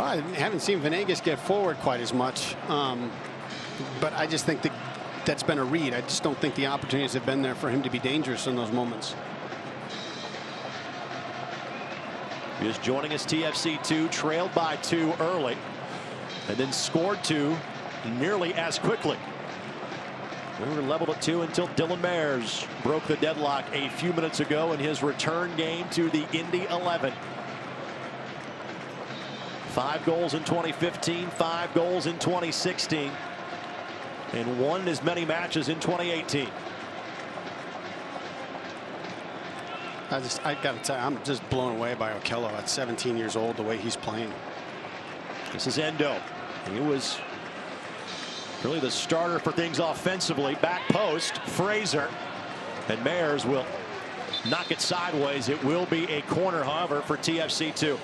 I haven't seen Venegas get forward quite as much, but I just think that's been a read. I just don't think the opportunities have been there for him to be dangerous in those moments. Just joining us, TFC 2 trailed by 2 early and then scored 2 nearly as quickly. We were leveled at 2 until Dylan Mares broke the deadlock a few minutes ago in his return game to the Indy 11. 5 goals in 2015, 5 goals in 2016, and won as many matches in 2018. I got to tell you, I'm just blown away by Okello at 17 years old, the way he's playing. This is Endo. He was really the starter for things offensively. Back post, Fraser, and Mares will knock it sideways. It will be a corner, however, for TFC 2.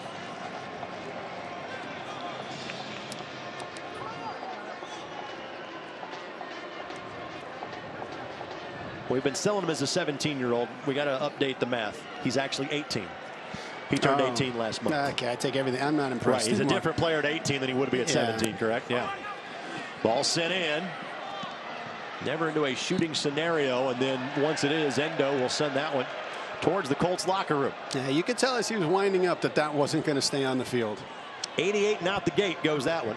We've been selling him as a 17-year-old. We got to update the math. He's actually 18. He turned 18 last month. Okay, I take everything. I'm not impressed. Right, he's a different player at 18 than he would be at 17, correct? Yeah. Ball sent in. Never into a shooting scenario, and then once it is, Endo will send that one towards the Colts locker room. Yeah, you could tell as he was winding up that wasn't going to stay on the field. 88 and out the gate goes that one.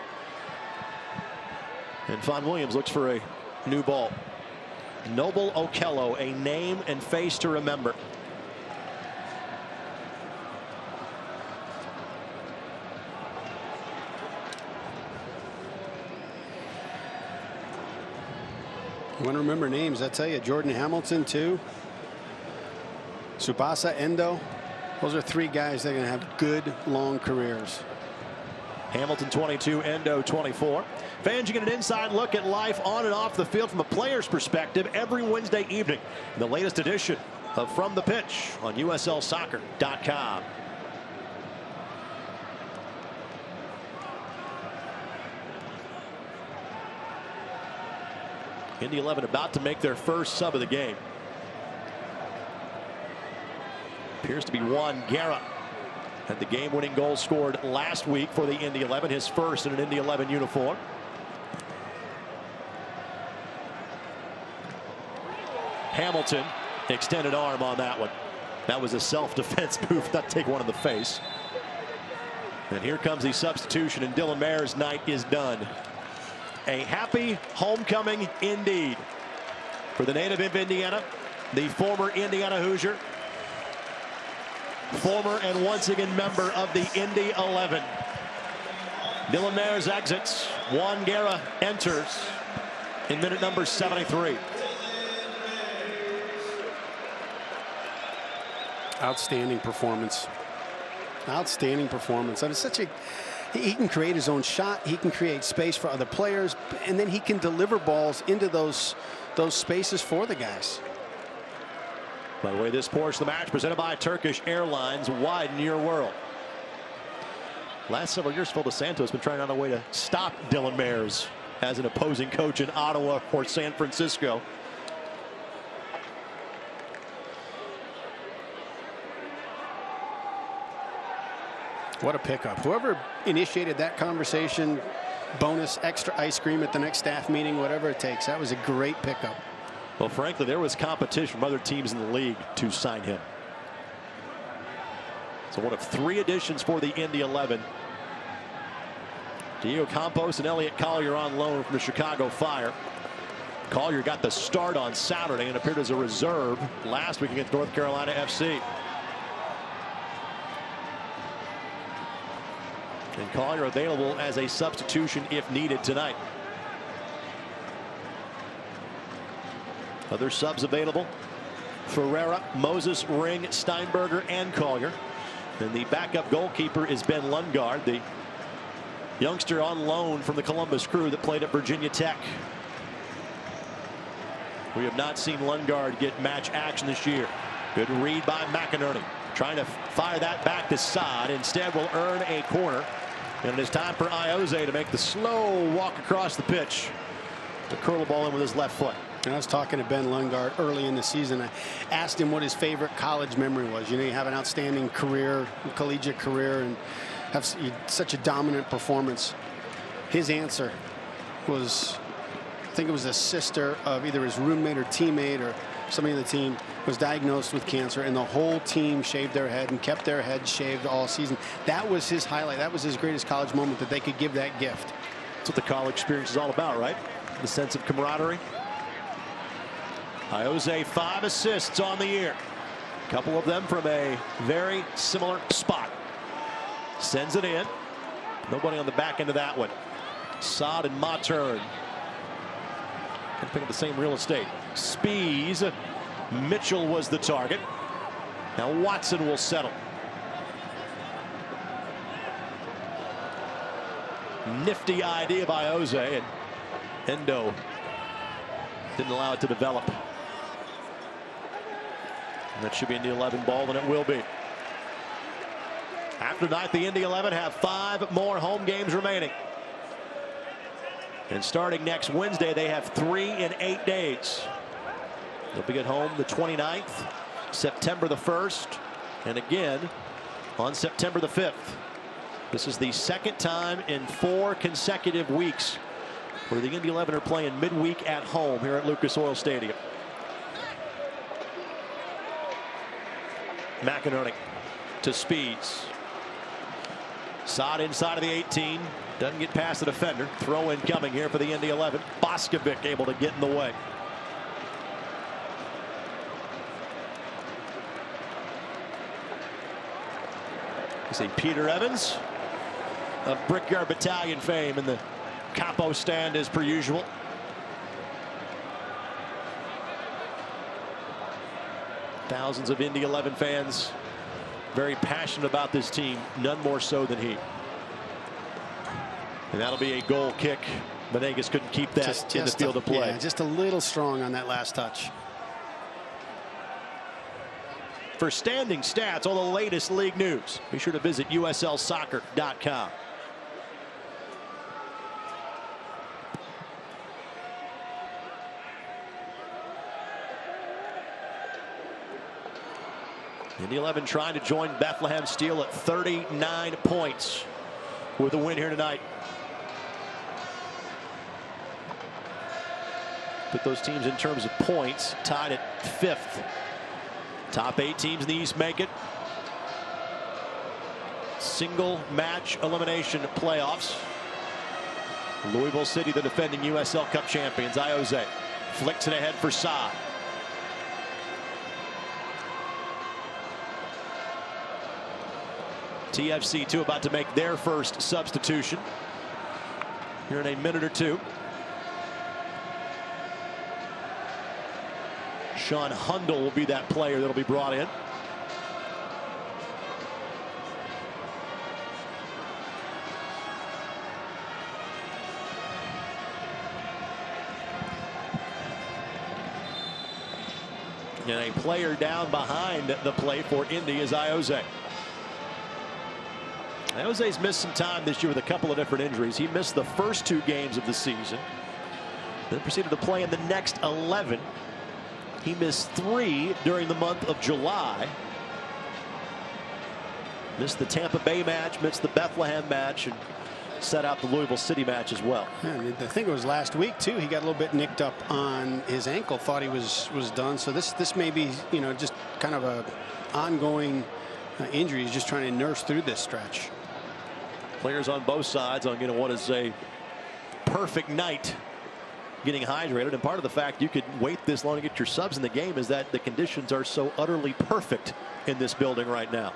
And Vaughn Williams looks for a new ball. Noble Okello, a name and face to remember. You want to remember names, I tell you, Jordan Hamilton too. Tsubasa, Endo. Those are 3 guys that are going to have good long careers. Hamilton 22, Endo 24. Fans, you get an inside look at life on and off the field from a player's perspective every Wednesday evening. The latest edition of From the Pitch on USLsoccer.com. Indy 11 about to make their first sub of the game. Appears to be Juan Guerra. Had the game-winning goal scored last week for the Indy 11, his first in an Indy 11 uniform. Hamilton, extended arm on that one. That was a self-defense move, not take one in the face. And here comes the substitution, and Dylan Mayer's night is done. A happy homecoming indeed for the native of Indiana, the former Indiana Hoosier, former and once again member of the Indy 11. Dylan Mayer's exits. Juan Guerra enters in minute number 73. Outstanding performance. Outstanding performance. I mean, he can create his own shot. He can create space for other players, and then he can deliver balls into those spaces for the guys. By the way, this portion of the match presented by Turkish Airlines. Widen your world. Last several years, Phil DeSanto has been trying to find a way to stop Dylan Mayers as an opposing coach in Ottawa or San Francisco. What a pickup. Whoever initiated that conversation, bonus, extra ice cream at the next staff meeting, whatever it takes. That was a great pickup. Well, frankly, there was competition from other teams in the league to sign him. So one of 3 additions for the Indy 11. Diego Campos and Elliot Collier on loan from the Chicago Fire. Collier got the start on Saturday and appeared as a reserve last week against North Carolina FC. And Collier available as a substitution if needed tonight. Other subs available: Ferreira, Moses, Ring, Steinberger, and Collier. And the backup goalkeeper is Ben Lundgaard, the youngster on loan from the Columbus Crew that played at Virginia Tech. We have not seen Lundgaard get match action this year. Good read by McInerney, trying to fire that back to Saad. Instead will earn a corner, and it is time for Iose to make the slow walk across the pitch to curl the ball in with his left foot. I was talking to Ben Lundgaard early in the season. I asked him what his favorite college memory was. You know, you have an outstanding career, collegiate career, and have such a dominant performance. His answer was, I think it was a sister of either his roommate or teammate or somebody on the team was diagnosed with cancer, and the whole team shaved their head and kept their head shaved all season. That was his highlight. That was his greatest college moment, that they could give that gift. That's what the college experience is all about, right? The sense of camaraderie. Iose 5 assists on the year. A couple of them from a very similar spot. Sends it in. Nobody on the back end of that one. Saad and Mattern can pick up the same real estate. Spees. Mitchell was the target. Now Watson will settle. Nifty idea by Iose, and Endo didn't allow it to develop. And that should be an Indy 11 ball, and it will be. After tonight, the Indy 11 have 5 more home games remaining. And starting next Wednesday, they have 3 in 8 days. They'll be at home the 29th, September the 1st, and again on September the 5th. This is the second time in 4 consecutive weeks where the Indy 11 are playing midweek at home here at Lucas Oil Stadium. McInerney to Speeds. Saad inside of the 18. Doesn't get past the defender. Throw in coming here for the Indy 11. Boskovic able to get in the way. You see Peter Evans of Brickyard Battalion fame in the capo stand as per usual. Thousands of Indy 11 fans very passionate about this team, none more so than he. And that'll be a goal kick. Venegas couldn't keep that in the field of play. Yeah, just a little strong on that last touch. For standing stats, all the latest league news, be sure to visit uslsoccer.com. Indy 11 trying to join Bethlehem Steel at 39 points with a win here tonight. Put those teams in terms of points tied at 5th. Top 8 teams in the East make it. single match elimination playoffs. Louisville City, the defending USL Cup champions. Iose flicks it ahead for Sa. TFC2 about to make their first substitution here in a minute or two. Sean Hundle will be that player that'll be brought in. And a player down behind the play for Indy is Iose. Iose's missed some time this year with a couple of different injuries. He missed the first 2 games of the season, then proceeded to play in the next 11. He missed 3 during the month of July. Missed the Tampa Bay match, missed the Bethlehem match, and set out the Louisville City match as well. Yeah, I think it was last week too. He got a little bit nicked up on his ankle. Thought he was done. So this may be, you know, just kind of a ongoing injury. He's just trying to nurse through this stretch. Players on both sides on what is a perfect night getting hydrated, and part of the fact you could wait this long to get your subs in the game is that the conditions are so utterly perfect in this building right now.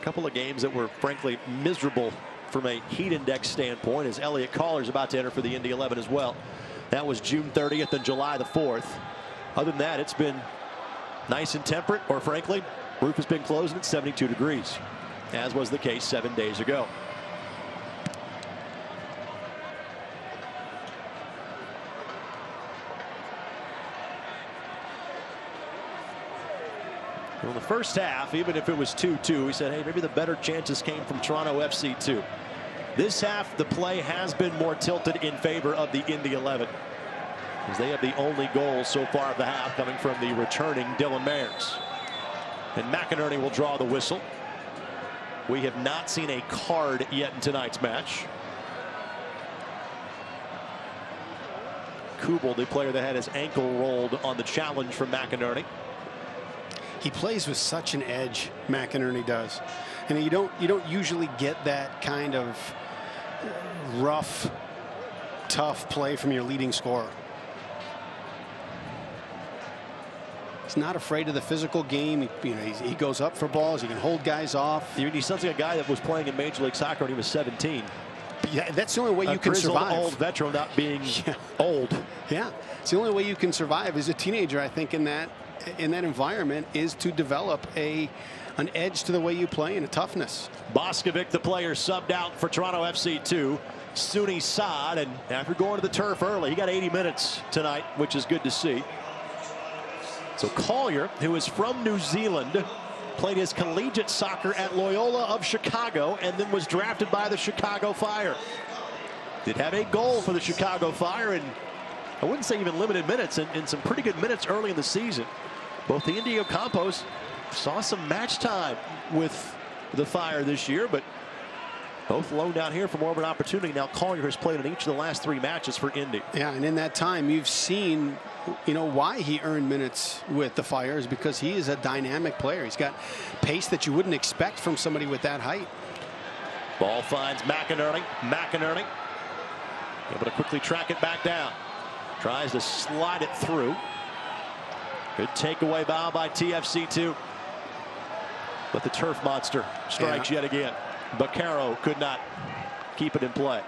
A couple of games that were frankly miserable from a heat index standpoint, as Elliot Collar's about to enter for the Indy 11 as well. That was June 30th and July the 4th. Other than that, it's been nice and temperate, or frankly, roof has been closed at 72 degrees, as was the case 7 days ago. Well, the first half, even if it was 2-2, we said, hey, maybe the better chances came from Toronto FC 2. This half, the play has been more tilted in favor of the Indy 11, as they have the only goal so far of the half coming from the returning Dylan Mayers. And McInerney will draw the whistle. We have not seen a card yet in tonight's match. Kubel, the player that had his ankle rolled on the challenge from McInerney. He plays with such an edge, McInerney does, and you don't usually get that kind of rough, tough play from your leading scorer. He's not afraid of the physical game. He goes up for balls. He can hold guys off. He sounds like a guy that was playing in Major League Soccer when he was 17. Yeah, that's the only way you can survive. Old veteran, not being old. Yeah, it's the only way you can survive as a teenager, I think, in that environment, is to develop an edge to the way you play and a toughness. Boskovic, the player, subbed out for Toronto FC2. Suni Saad, and after going to the turf early, he got 80 minutes tonight, which is good to see. So Collier, who is from New Zealand, played his collegiate soccer at Loyola of Chicago and then was drafted by the Chicago Fire. Did have a goal for the Chicago Fire, and I wouldn't say even limited minutes, and some pretty good minutes early in the season. Both the Indio Campos saw some match time with the Fire this year, but both loaned out here for more of an opportunity. Now Collier has played in each of the last 3 matches for Indy. Yeah, and in that time you've seen, why he earned minutes with the Fire is because he is a dynamic player. He's got pace that you wouldn't expect from somebody with that height. Ball finds McInerney. McInerney able to quickly track it back down. Tries to slide it through. Good takeaway bow by TFC2. But the turf monster strikes yet again. Baccaro could not keep it in play.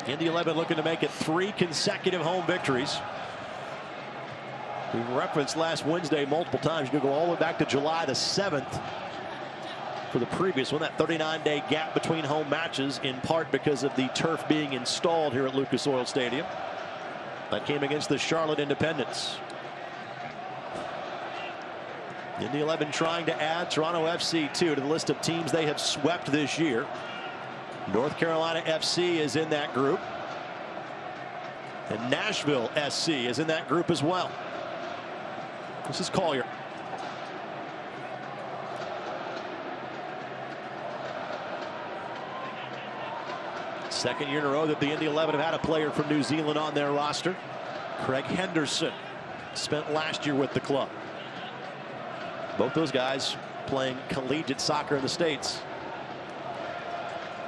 Indy 11 looking to make it 3 consecutive home victories. We referenced last Wednesday multiple times. You can go all the way back to July the 7th for the previous one. That 39-day gap between home matches, in part because of the turf being installed here at Lucas Oil Stadium. That came against the Charlotte Independents. Indy 11 trying to add Toronto FC 2 to the list of teams they have swept this year. North Carolina FC is in that group, and Nashville SC is in that group as well. This is Collier. Second year in a row that the Indy 11 have had a player from New Zealand on their roster. Craig Henderson spent last year with the club. Both those guys playing collegiate soccer in the States.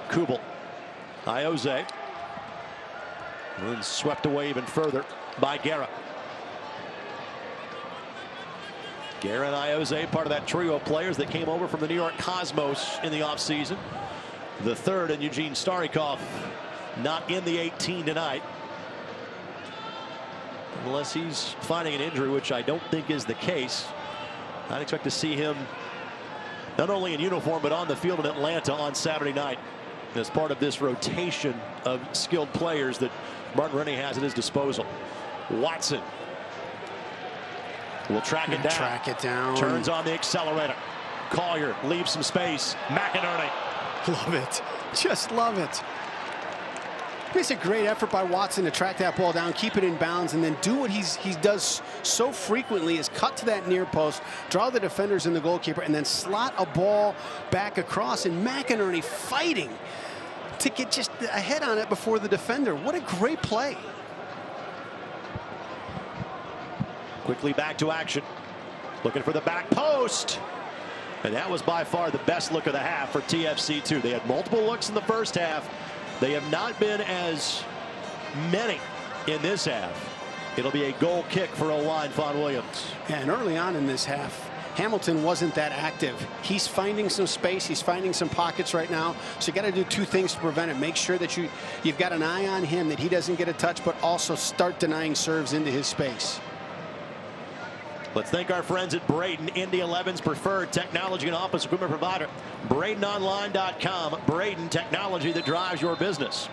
Kubel, Ioze, and swept away even further by Guerra. Guerra and Ioze, part of that trio of players that came over from the New York Cosmos in the offseason. The third, and Eugene Starikov not in the 18 tonight. Unless he's finding an injury, which I don't think is the case. I'd expect to see him not only in uniform, but on the field in Atlanta on Saturday night as part of this rotation of skilled players that Martin Rennie has at his disposal. Watson will track it down. Track it down. Turns on the accelerator. Collier leaves some space. McInerney. Love it. Just love it. It's a great effort by Watson to track that ball down, keep it in bounds, and then do what he does so frequently is cut to that near post, draw the defenders and the goalkeeper, and then slot a ball back across. And McInerney fighting to get just ahead on it before the defender. What a great play. Quickly back to action. Looking for the back post. And that was by far the best look of the half for TFC2. They had multiple looks in the first half. They have not been as many in this half. It'll be a goal kick for O-line Vaughn Williams. Yeah, and early on in this half, Hamilton wasn't that active. He's finding some space. He's finding some pockets right now. So you got to do two things to prevent it. Make sure that you've got an eye on him, that he doesn't get a touch, but also start denying serves into his space. Let's thank our friends at Braden, Indy 11's preferred technology and office equipment provider. BradenOnline.com. Braden, technology that drives your business.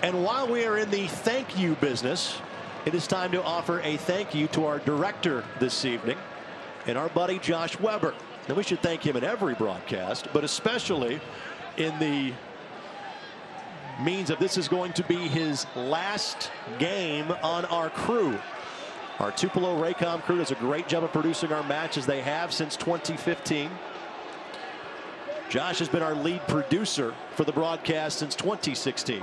And while we are in the thank you business, it is time to offer a thank you to our director this evening and our buddy Josh Weber. Now, we should thank him in every broadcast, but especially in the means of this is going to be his last game on our crew. Our Tupelo Raycom crew does a great job of producing our matches. They have since 2015. Josh has been our lead producer for the broadcast since 2016.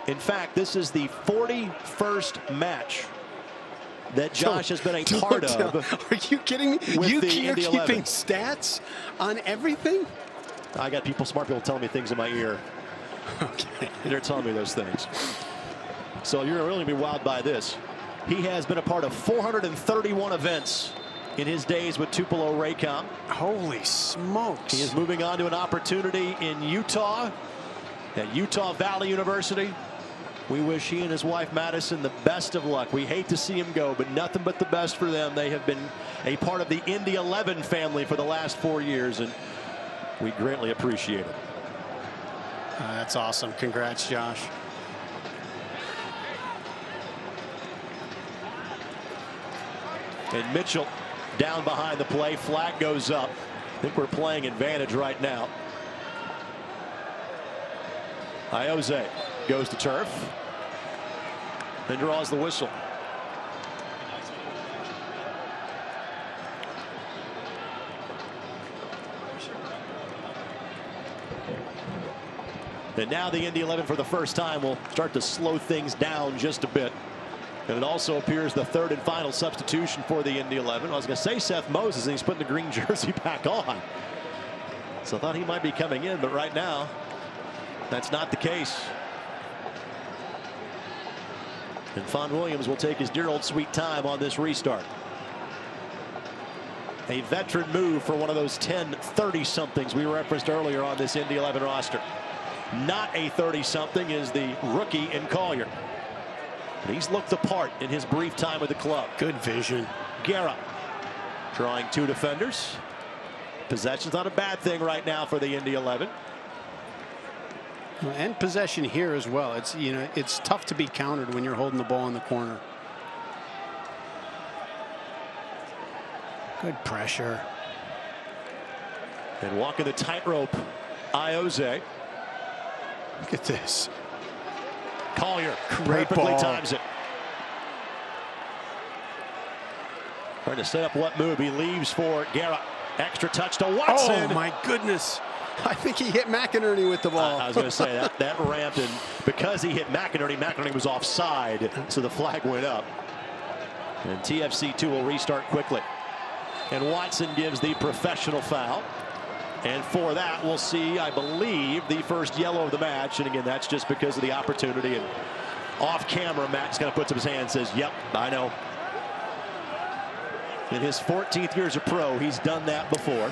In fact, this is the 41st match that Josh has been a part of. Are you kidding me? You're keeping stats on everything? I got smart people telling me things in my ear. Okay. They're telling me those things. So you're really going to be wowed by this. He has been a part of 431 events in his days with Tupelo Raycom. Holy smokes. He is moving on to an opportunity in Utah at Utah Valley University. We wish he and his wife Madison the best of luck. We hate to see him go, but nothing but the best for them. They have been a part of the Indy 11 family for the last 4 years, and we greatly appreciate it. That's awesome. Congrats, Josh. And Mitchell down behind the play. Flag goes up. I think we're playing advantage right now. Ioze goes to turf. Then draws the whistle. And now the Indy 11 for the first time will start to slow things down just a bit. And it also appears the third and final substitution for the Indy 11. I was going to say Seth Moses, and he's putting the green jersey back on. So I thought he might be coming in, but right now, that's not the case. And Vaughn Williams will take his dear old sweet time on this restart. A veteran move for one of those 10 30-somethings we referenced earlier on this Indy 11 roster. Not a 30-something is the rookie in Collier. He's looked the part in his brief time with the club. Good vision. Guerra drawing two defenders. Possession's not a bad thing right now for the Indy 11. And possession here as well. It's tough to be countered when you're holding the ball in the corner. Good pressure. And walking the tightrope, Ioze. Look at this. Collier Great perfectly ball. times it. Trying to set up what move. He leaves for Guerra. Extra touch to Watson. Oh, my goodness. I think he hit McInerney with the ball. I was going to say that ramped, and because he hit McInerney, McInerney was offside, so the flag went up. And TFC2 will restart quickly. And Watson gives the professional foul. And for that, we'll see, I believe, the first yellow of the match. And again, that's just because of the opportunity. And off camera, Max kind of puts up his hand and says, yep, I know. In his 14th year as a pro, he's done that before.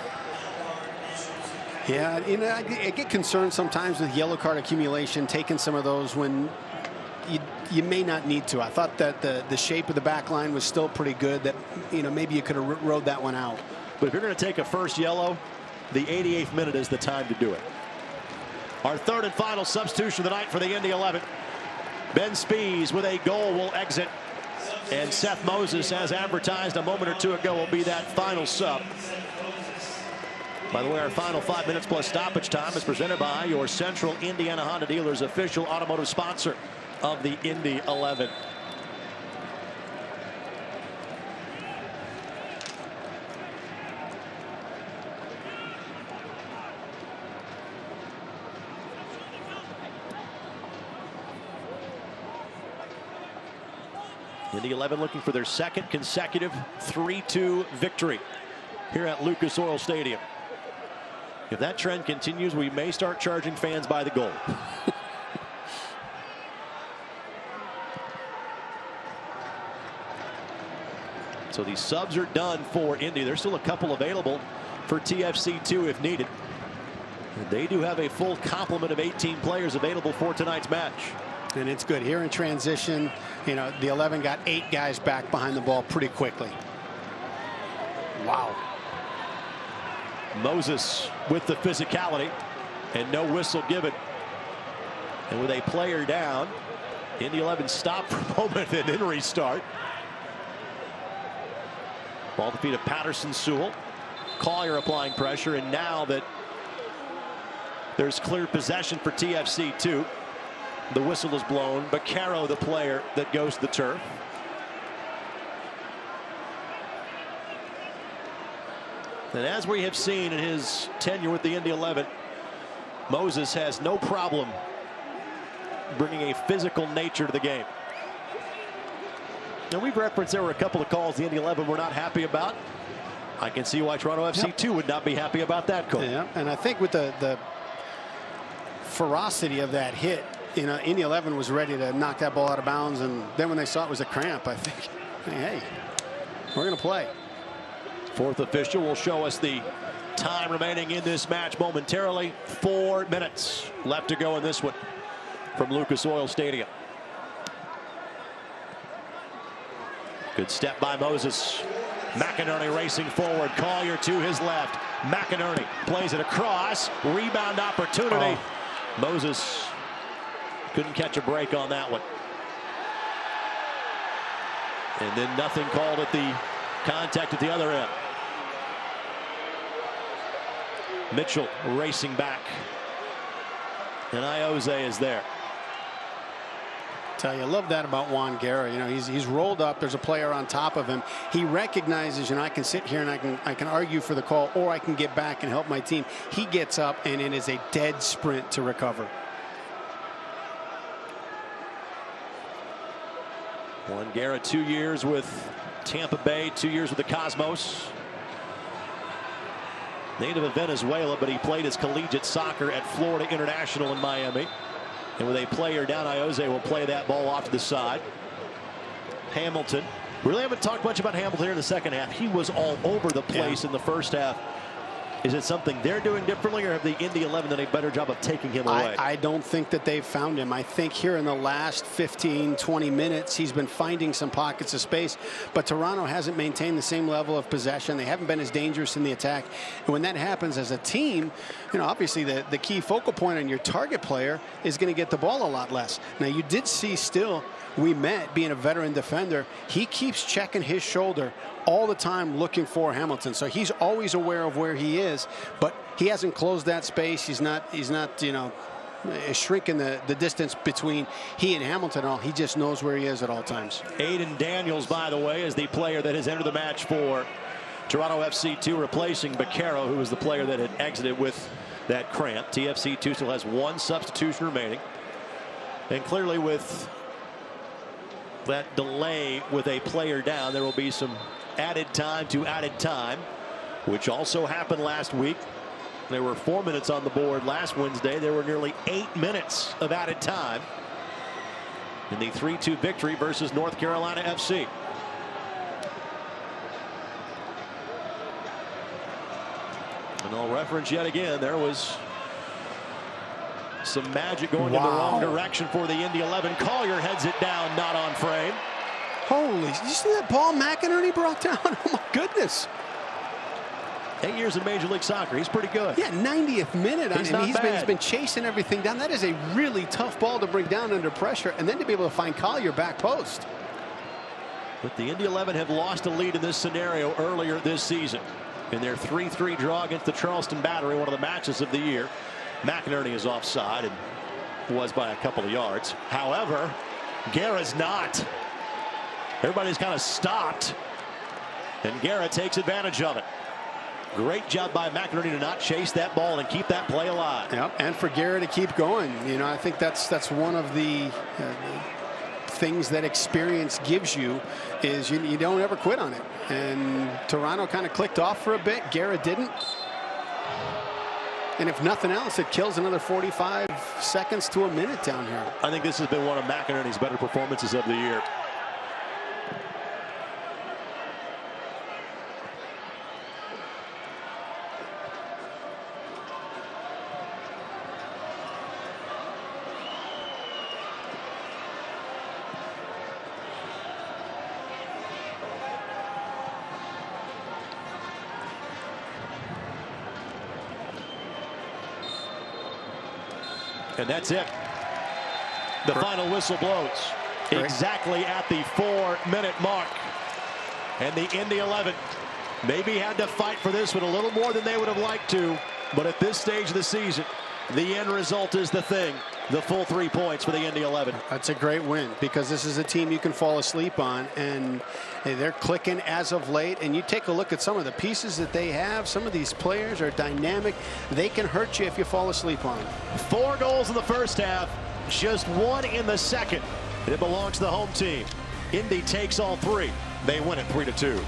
Yeah, you know, I get concerned sometimes with yellow card accumulation, taking some of those when you may not need to. I thought that the shape of the back line was still pretty good, that, you know, maybe you could have rode that one out. But if you're going to take a first yellow, the 88th minute is the time to do it. Our third and final substitution of the night for the Indy 11. Ben Spees with a goal will exit. And Seth Moses, as advertised a moment or two ago, will be that final sub. By the way, our final 5 minutes plus stoppage time is presented by your Central Indiana Honda dealers, official automotive sponsor of the Indy 11. Indy 11 looking for their second consecutive 3-2 victory here at Lucas Oil Stadium. If that trend continues, we may start charging fans by the goal. So these subs are done for Indy. There's still a couple available for TFC2 if needed. And they do have a full complement of 18 players available for tonight's match. And it's good here in transition. You know, the 11 got 8 guys back behind the ball pretty quickly. Wow. Moses with the physicality and no whistle given. And with a player down, Indy 11 stop for a moment and then restart. Ball at the feet of Patterson Sewell. Collier applying pressure, and now that there's clear possession for TFC2, the whistle is blown. Baccaro, the player that goes to the turf. And as we have seen in his tenure with the Indy 11, Moses has no problem bringing a physical nature to the game. Now, we've referenced there were a couple of calls the Indy 11 were not happy about. I can see why Toronto FC2 would not be happy about that call. Yeah, and I think with the ferocity of that hit, you know, Indy 11 was ready to knock that ball out of bounds, and then when they saw it was a cramp, I think, hey, we're going to play. Fourth official will show us the time remaining in this match momentarily. 4 minutes left to go in this one from Lucas Oil Stadium. Good step by Moses. McInerney racing forward. Collier to his left. McInerney plays it across. Rebound opportunity. Oh. Moses couldn't catch a break on that one. And then nothing called at the contact at the other end. Mitchell racing back. And Iose is there. Tell you, I love that about Juan Guerra. You know, he's rolled up. There's a player on top of him. He recognizes, you know, I can sit here and I can argue for the call, or I can get back and help my team. He gets up, and it is a dead sprint to recover. Juan Guerra, 2 years with Tampa Bay, 2 years with the Cosmos. Native of Venezuela, but he played his collegiate soccer at Florida International in Miami. And with a player down, Iose will play that ball off to the side. Hamilton. Really haven't talked much about Hamilton here in the second half. He was all over the place in the first half. Is it something they're doing differently, or have the Indy 11 done a better job of taking him away? I don't think that they've found him. I think here in the last 15, 20 minutes, he's been finding some pockets of space, but Toronto hasn't maintained the same level of possession. They haven't been as dangerous in the attack. And when that happens as a team, you know, obviously the key focal point on your target player is going to get the ball a lot less. Now, you did see still, being a veteran defender, he keeps checking his shoulder all the time looking for Hamilton. So he's always aware of where he is, but he hasn't closed that space. He's not, you know, shrinking the distance between he and Hamilton. He just knows where he is at all times. Aidan Daniels, by the way, is the player that has entered the match for Toronto FC2, replacing Baquero, who was the player that had exited with that cramp. TFC2 still has one substitution remaining. And clearly with that delay with a player down, there will be some added time to added time, which also happened last week. There were 4 minutes on the board last Wednesday. There were nearly 8 minutes of added time in the 3-2 victory versus North Carolina FC. And I'll reference yet again, there was some magic going in the wrong direction for the Indy 11. Collier heads it down, not on frame. Holy, did you see that ball McInerney brought down? Oh my goodness. 8 years in Major League Soccer. He's pretty good. Yeah, 90th minute. He's been chasing everything down. That is a really tough ball to bring down under pressure, and then to be able to find Collier back post. But the Indy 11 have lost a lead in this scenario earlier this season in their 3-3 draw against the Charleston Battery, one of the matches of the year. McInerney is offside and was by a couple of yards. However, Guerra's not. Everybody's kind of stopped, and Guerra takes advantage of it. Great job by McInerney to not chase that ball and keep that play alive. Yep, and for Guerra to keep going. You know, I think that's one of the things that experience gives you, is you don't ever quit on it. And Toronto kind of clicked off for a bit. Guerra didn't. And if nothing else, it kills another 45 seconds to a minute down here. I think this has been one of McInerney's better performances of the year. And that's it. The final whistle blows exactly at the 4-minute mark. And the Indy 11 maybe had to fight for this one a little more than they would have liked to. But at this stage of the season, the end result is the thing. The full 3 points for the Indy 11. That's a great win, because this is a team you can fall asleep on, and they're clicking as of late. And you take a look at some of the pieces that they have. Some of these players are dynamic. They can hurt you if you fall asleep on them. 4 goals in the first half, just 1 in the second. It belongs to the home team. Indy takes all 3. They win it 3-2.